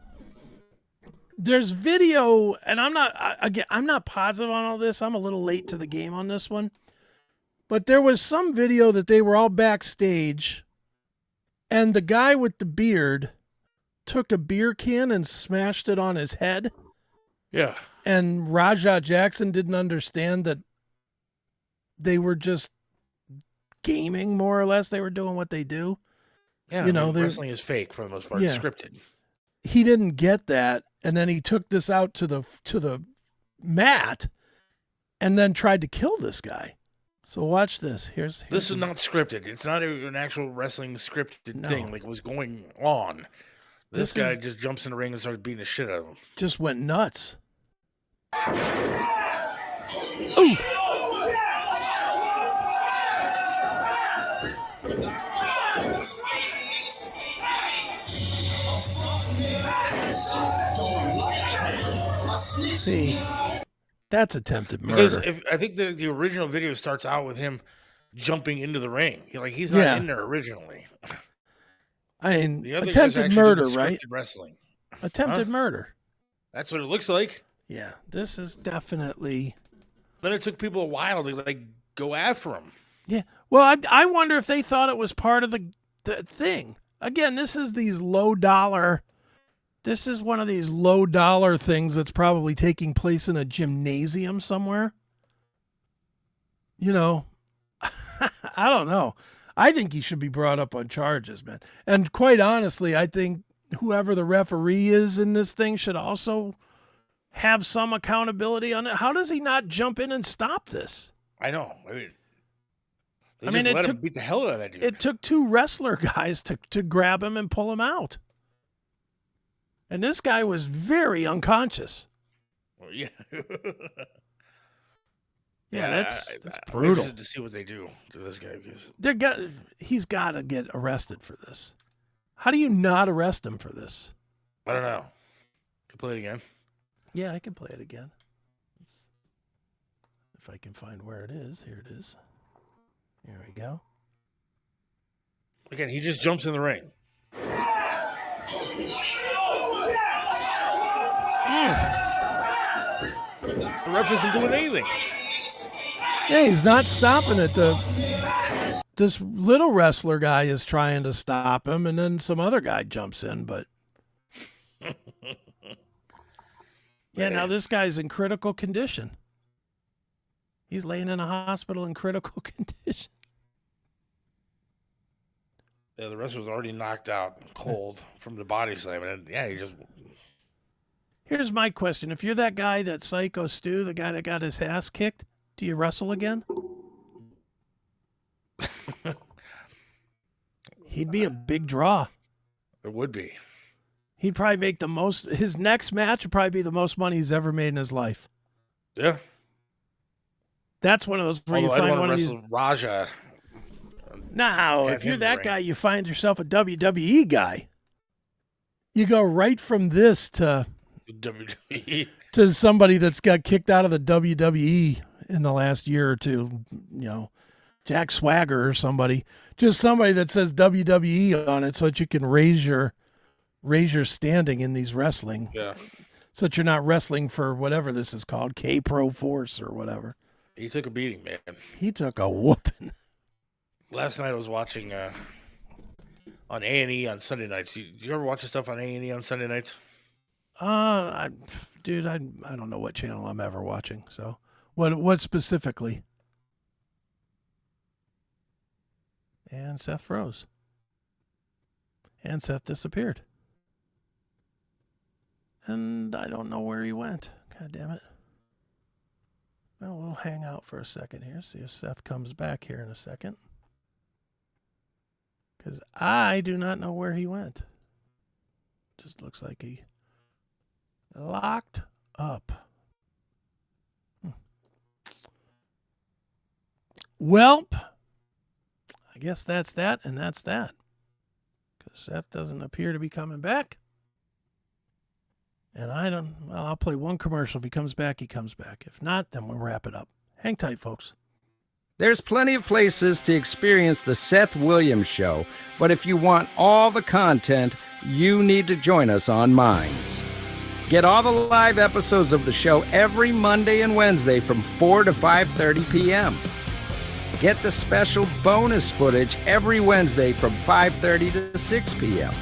There's video, and I'm not positive on all this. I'm a little late to the game on this one. But there was some video that they were all backstage, and the guy with the beard took a beer can and smashed it on his head. Yeah. And Rajah Jackson didn't understand that they were just gaming, more or less. They were doing what they do. Yeah, you know, wrestling is fake for the most part. Yeah. It's scripted. He didn't get that, and then he took this out to the mat and then tried to kill this guy. So watch this. Here's This is not scripted. It's not an actual wrestling scripted thing like was going on. This guy just jumps in the ring and starts beating the shit out of him. Just went nuts. Ooh. See, that's attempted murder. Because I think the original video starts out with him jumping into the ring. He's not in there originally. I mean, The other attempted guys murder, actually do right? scripted wrestling. Attempted murder. That's what it looks like. Yeah, this is definitely. Then it took people a while to go after him. Yeah. Well, I wonder if they thought it was part of the thing. Again, this is these low dollar. This is one of these low dollar things that's probably taking place in a gymnasium somewhere. You know, I don't know. I think he should be brought up on charges, man. And quite honestly, I think whoever the referee is in this thing should also have some accountability on it. How does he not jump in and stop this? I know. They it let took him beat the hell out of that dude. It took two wrestler guys to grab him and pull him out. And this guy was very unconscious. Well, yeah. Yeah, that's I'm brutal. interested to see what they do to this guy. Because He's got to get arrested for this. How do you not arrest him for this? I don't know. Can you play it again? Yeah, I can play it again. If I can find where it is. Here it is. Here we go. Again, he just jumps in the ring. The ref isn't doing anything. Yeah, he's not stopping it. This little wrestler guy is trying to stop him, and then some other guy jumps in, but yeah, now this guy's in critical condition. He's laying in a hospital in critical condition. Yeah, the wrestler's already knocked out cold from the body slam, and he just. Here's my question. If you're that guy, that Psycho Stu, the guy that got his ass kicked, do you wrestle again? He'd be a big draw. It would be. He'd probably make the most. His next match would probably be the most money he's ever made in his life. Yeah. That's one of those where you find one of these. Rajah. Now, if you're that guy, you find yourself a WWE guy. You go right from this to WWE. To somebody that's got kicked out of the WWE in the last year or two. You know, Jack Swagger or somebody. Just somebody that says WWE on it so that you can raise your standing in these wrestling. Yeah. So that you're not wrestling for whatever this is called, K-Pro Force or whatever. He took a beating, man. He took a whooping. Last night I was watching on A&E on Sunday nights. You ever watch the stuff on A&E on Sunday nights? I don't know what channel I'm ever watching. So, what specifically? And Seth froze. And Seth disappeared. And I don't know where he went. God damn it. Well, we'll hang out for a second here. See if Seth comes back here in a second. Because I do not know where he went. Just looks like he locked up. Welp. I guess that's that, and that's that. Because Seth doesn't appear to be coming back. And I'll play one commercial. If he comes back, he comes back. If not, then we'll wrap it up. Hang tight, folks. There's plenty of places to experience the Seth Williams Show, but if you want all the content, you need to join us on Minds. Get all the live episodes of the show every Monday and Wednesday from 4 to 5:30 p.m. Get the special bonus footage every Wednesday from 5:30 to 6 p.m.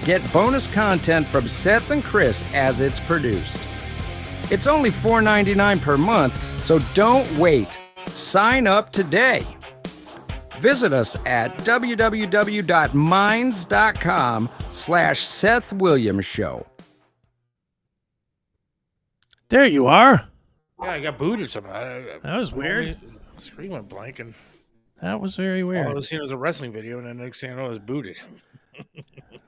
Get bonus content from Seth and Chris as it's produced. It's only $4.99 per month, so don't wait. Sign up today. Visit us at www.minds.com/Seth Williams Show. There you are. Yeah, I got booted somehow. That was weird. The screen went blank, and That was very all I weird. was seeing was a wrestling video, and then next thing I know, I was booted.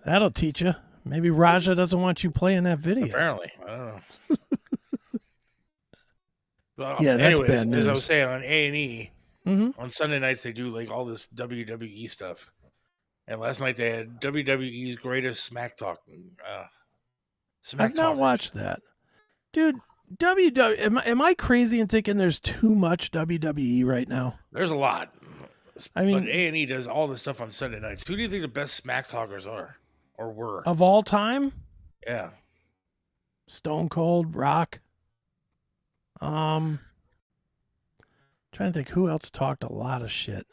That'll teach you. Maybe Raja doesn't want you playing that video. Apparently, I don't know. Well, Yeah, that's anyways, bad as I news. was saying, on A&E, Mm-hmm. on Sunday nights, they do like all this WWE stuff. And last night they had WWE's greatest Smack Talk. I've not watched that. Dude, am I crazy in thinking there's too much WWE right now? There's a lot. I mean- but A&E does all this stuff on Sunday nights. Who do you think the best Smack Talkers are or were? Of all time? Yeah. Stone Cold, Rock. Trying to think who else talked a lot of shit.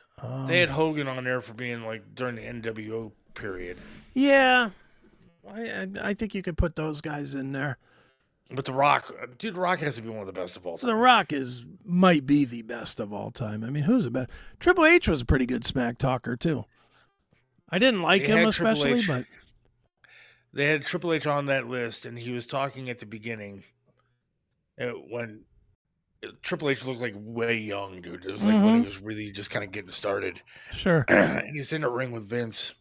They had Hogan on there for being like during the NWO period. Yeah. I think you could put those guys in there. But The Rock, dude, The Rock has to be one of the best of all time. The Rock might be the best of all time. I mean, who's the best? Triple H was a pretty good smack talker too. I didn't like They him had Triple especially, H. but They had Triple H on that list, and he was talking at the beginning when Triple H looked like way young, dude. It was like when he was really just kind of getting started. sure. And he's in a ring with Vince.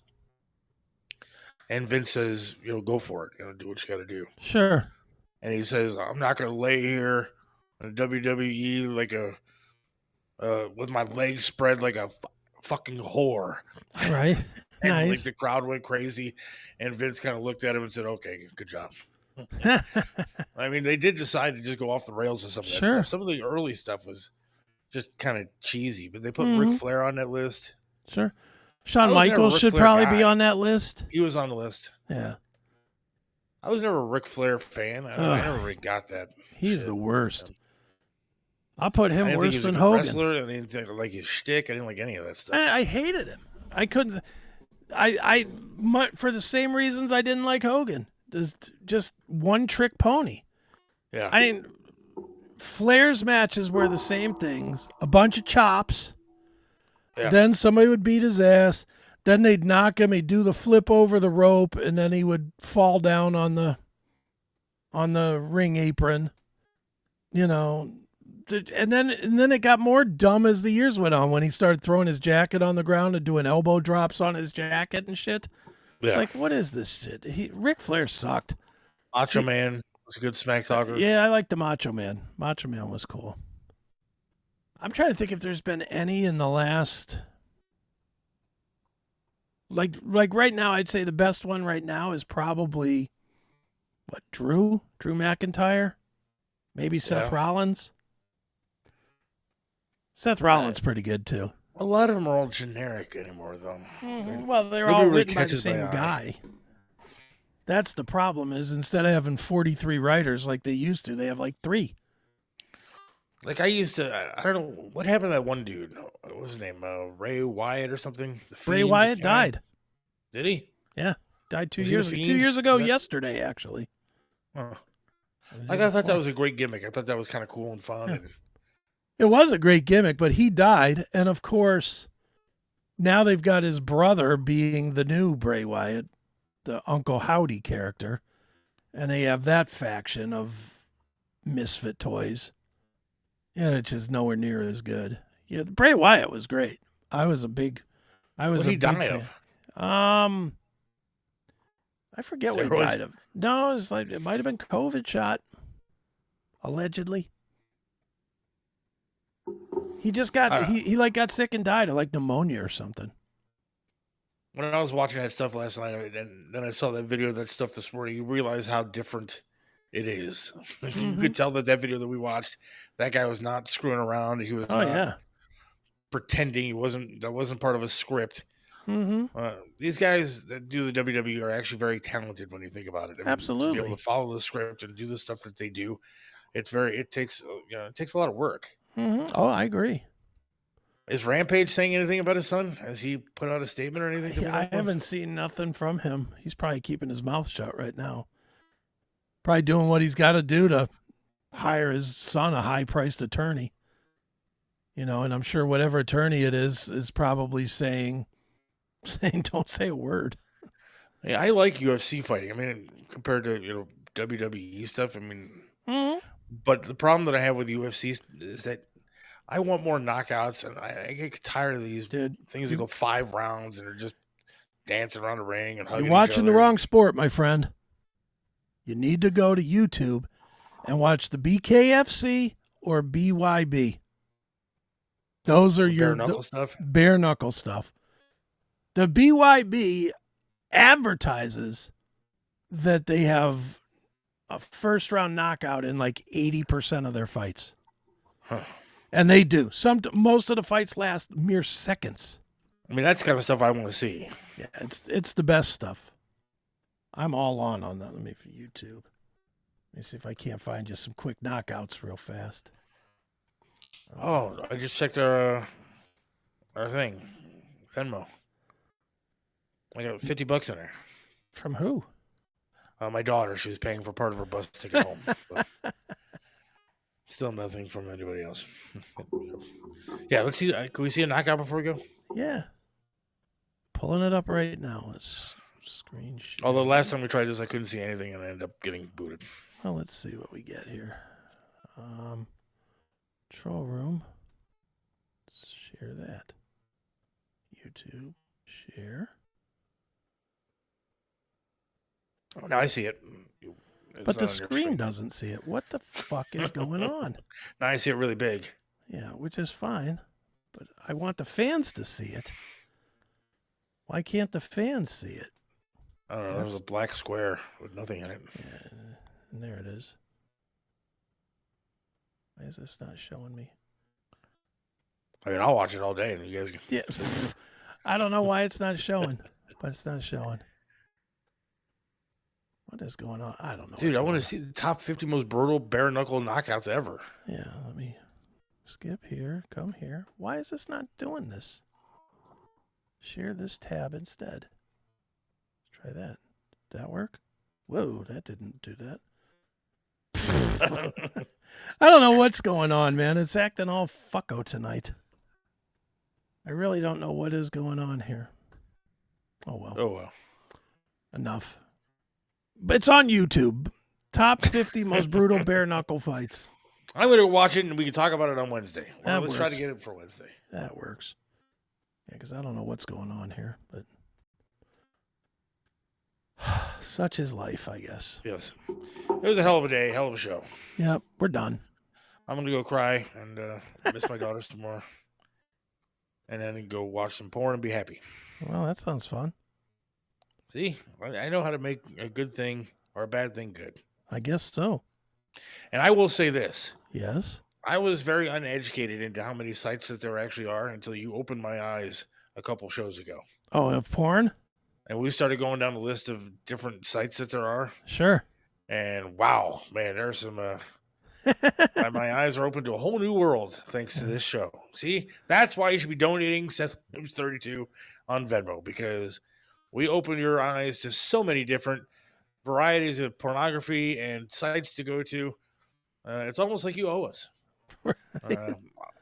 And Vince says, go for it. Do what you got to do. Sure. And he says, I'm not going to lay here in WWE like with my legs spread like a fucking whore. Right. And like Nice. the crowd went crazy. And Vince kind of looked at him and said, okay, good job. I mean, they did decide to just go off the rails with some of that Sure. stuff. Some of the early stuff was just kind of cheesy, but they put Ric Flair on that list. Sure. I Shawn was never a Michaels Ric should Flair probably guy. be on that list. He was on the list. Yeah. I was never a Ric Flair fan. I never really got that. He's shit. the worst. I'll put I him didn't think he worse was a than good Hogan. wrestler. I didn't think, like his shtick. I didn't like any of that stuff. I hated him. I couldn't. For the same reasons I didn't like Hogan. Just one trick pony. Yeah. Flair's matches were the same things. A bunch of chops. Yeah. Then somebody would beat his ass. Then they'd knock him. He'd do the flip over the rope, and then he would fall down on the ring apron. And then it got more dumb as the years went on when he started throwing his jacket on the ground and doing elbow drops on his jacket and shit. It's Yeah. like, what is this shit? Ric Flair sucked. Macho Man was a good smack talker. Yeah, I like the Macho Man. Macho Man was cool. I'm trying to think if there's been any in the last, like right now. I'd say the best one right now is probably Drew McIntyre, maybe Seth Yeah. Rollins. Seth Rollins pretty good too. A lot of them are all generic anymore, though. Well, they're Nobody all really written by the catches same my eye. guy. That's the problem. Is instead of having 43 writers like they used to, they have like 3. Like I used to, I don't know what happened to that one dude. What was his name? Ray Wyatt or something. The Bray Fiend Wyatt guy? died. Did he? Yeah, died 2 Was he years the 2 Fiend? years ago Yeah. yesterday, actually. Oh. Like I thought that was a great gimmick. I thought that was kind of cool and fun. Yeah. And It was a great gimmick, but he died, and of course, now they've got his brother being the new Bray Wyatt, the Uncle Howdy character, and they have that faction of misfit toys. Yeah, it's just nowhere near as good. Yeah, Bray Wyatt was great. I was a big what did he die fan. of? I forget what he Steroids? died of. No, it's like it might have been COVID shot, allegedly. He just got he got sick and died of like pneumonia or something. When I was watching that stuff last night, and then I saw that video of that stuff this morning, you realize how different it is. You could tell that video that we watched, that guy was not screwing around. He was Oh not yeah. pretending. That wasn't part of a script. These guys that do the WWE are actually very talented when you think about it. I mean, to Absolutely. be able to follow the script and do the stuff that they do, it takes a lot of work. Oh, I agree. Is Rampage saying anything about his son? Has he put out a statement or anything? Yeah, I haven't seen nothing from him. He's probably keeping his mouth shut right now. Probably doing what he's got to do to hire his son a high-priced attorney. And I'm sure whatever attorney it is probably saying don't say a word. Yeah, I like UFC fighting. I mean, compared to WWE stuff. I mean, but the problem that I have with UFC is that I want more knockouts, and I get tired of these things that go 5 rounds and are just dancing around the ring and hugging You're watching each the other. wrong sport, my friend. You need to go to YouTube and watch the BKFC or BYB. Those are your bare knuckle stuff. Bare knuckle stuff. The BYB advertises that they have a first round knockout in like 80% of their fights. And they do. Most of the fights last mere seconds. I mean, that's the kind of stuff I want to see. Yeah, it's the best stuff. I'm all on that. Let me for YouTube. Let me see if I can't find just some quick knockouts real fast. Oh, I just checked our thing, Venmo. I got $50 in there. From who? My daughter. She was paying for part of her bus ticket home. But still nothing from anybody else. Yeah, let's see. Can we see a knockout before we go? Yeah. Pulling it up right now. Let's screen share. Although last time we tried this, I couldn't see anything and I ended up getting booted. Well, let's see what we get here. Control room. Let's share that. YouTube. Share. Oh, now I see it. It's But not the on your screen doesn't see it. What the fuck is going on? Now I see it really big. Yeah, which is fine. But I want the fans to see it. Why can't the fans see it? I don't know. There's a black square with nothing in it. Yeah, and there it is. Why is this not showing me? I mean, I'll watch it all day, and you guys can. Yeah, I don't know why it's not showing, but it's not showing. What is going on? I don't know. Dude, I want to see the top 50 most brutal bare knuckle knockouts ever. Yeah, let me skip here. Come here. Why is this not doing this? Share this tab instead. Let's try that. Did that work? Whoa, that didn't do that. I don't know what's going on, man. It's acting all fucko tonight. I really don't know what is going on here. Oh, well. Oh, well. Enough. But it's on YouTube. Top 50 most brutal bare knuckle fights. I'm going to watch it, and we can talk about it on Wednesday. That Let's try to works. get it for Wednesday. That works. Yeah, because I don't know what's going on here, but such is life, I guess. Yes. It was a hell of a day, hell of a show. Yep, we're done. I'm going to go cry and miss my daughters tomorrow. And then go watch some porn and be happy. Well, that sounds fun. See, I know how to make a good thing or a bad thing good. I guess so. And I will say this. Yes. I was very uneducated into how many sites that there actually are until you opened my eyes a couple shows ago. Oh, of porn? And we started going down the list of different sites that there are. Sure. And wow, man, there's some... my eyes are open to a whole new world thanks to this show. See, that's why you should be donating Seth Williams 32 on Venmo, because we open your eyes to so many different varieties of pornography and sites to go to. It's almost like you owe us. Right.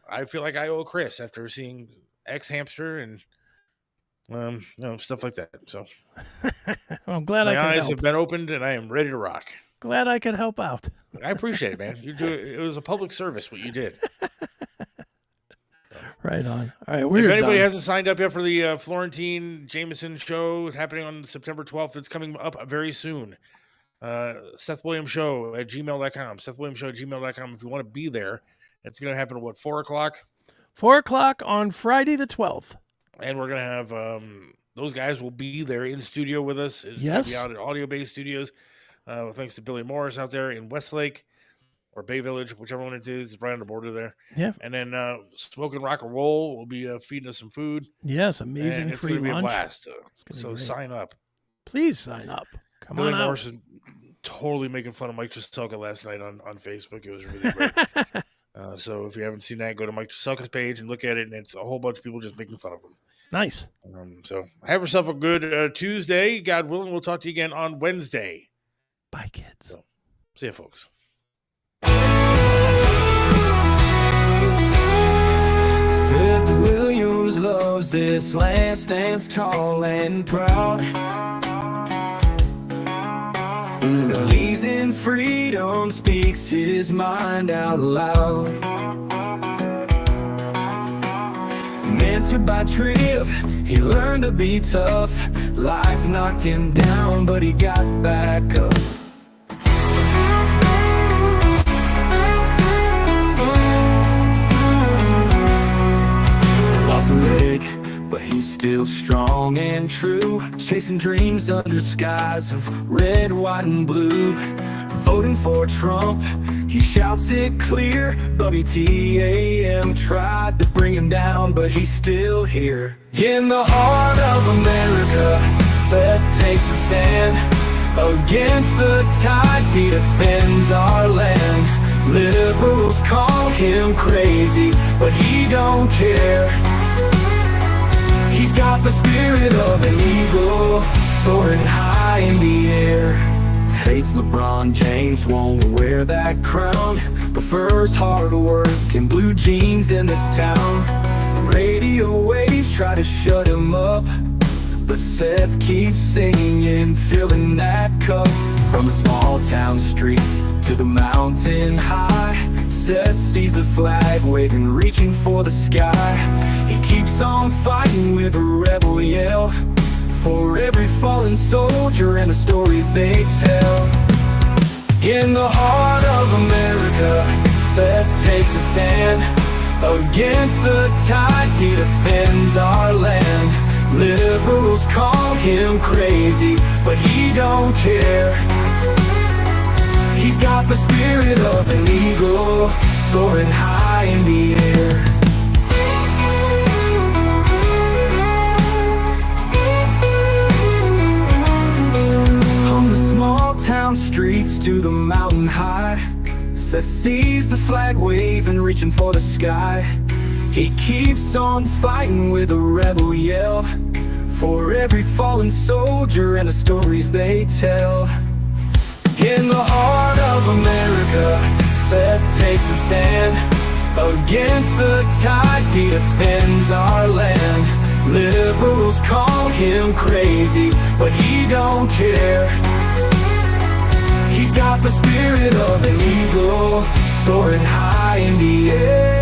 I feel like I owe Chris after seeing X Hamster and stuff like that. So Well, I'm glad I my could eyes help. have been opened and I am ready to rock. Glad I could help out. I appreciate it, man. It was a public service what you did. Right on. All right, If we're anybody done. hasn't signed up yet for the Florentine Jameson show, it's happening on September 12th. It's coming up very soon. Seth Williams Show at gmail.com. Seth Williams Show at gmail.com. If you want to be there, it's going to happen at 4 o'clock? 4 o'clock on Friday the 12th. And we're going to have those guys will be there in studio with us. It's Yes. going to be out at Audio Base Studios. Thanks to Billy Morris out there in Westlake. or Bay Village, whichever one it is. It's right on the border there. Yeah. And then Smoking Rock and Roll will be feeding us some food. Yes, amazing and it's free gonna be a lunch. blast. gonna So be great. sign up. Please sign up. Come Billy on out. Morrison totally making fun of Mike Traselka last night on Facebook. It was really great. So if you haven't seen that, go to Mike Traselka's page and look at it. And it's a whole bunch of people just making fun of him. Nice. So have yourself a good Tuesday. God willing, we'll talk to you again on Wednesday. Bye, kids. So, see you, folks. Seth Williams loves this land, stands tall and proud. Believes in freedom, speaks his mind out loud. Mentored by Trip, he learned to be tough. Life knocked him down, but he got back up. Lost a leg, but he's still strong and true. Chasing dreams under skies of red, white, and blue. Voting for Trump, he shouts it clear. WTAM tried to bring him down, but he's still here. In the heart of America, Seth takes a stand. Against the tides, he defends our land. Liberals call him crazy, but he don't care. He's got the spirit of an eagle, soaring high in the air. Hates LeBron James, won't wear that crown. Prefers hard work and blue jeans in this town. Radio waves try to shut him up, but Seth keeps singing, filling that cup. From the small town streets to the mountain high, Seth sees the flag waving, reaching for the sky. He keeps on fighting with a rebel yell, for every fallen soldier and the stories they tell. In the heart of America, Seth takes a stand. Against the tides, he defends our land. Liberals call him crazy, but he don't care. He's got the spirit of an eagle, soaring high in the air. On the small town streets to the mountain high, Seth sees the flag waving, reaching for the sky. He keeps on fighting with a rebel yell, for every fallen soldier and the stories they tell. In the heart of America, Seth takes a stand. Against the tides, he defends our land. Liberals call him crazy, but he don't care. He's got the spirit of an eagle, soaring high in the air.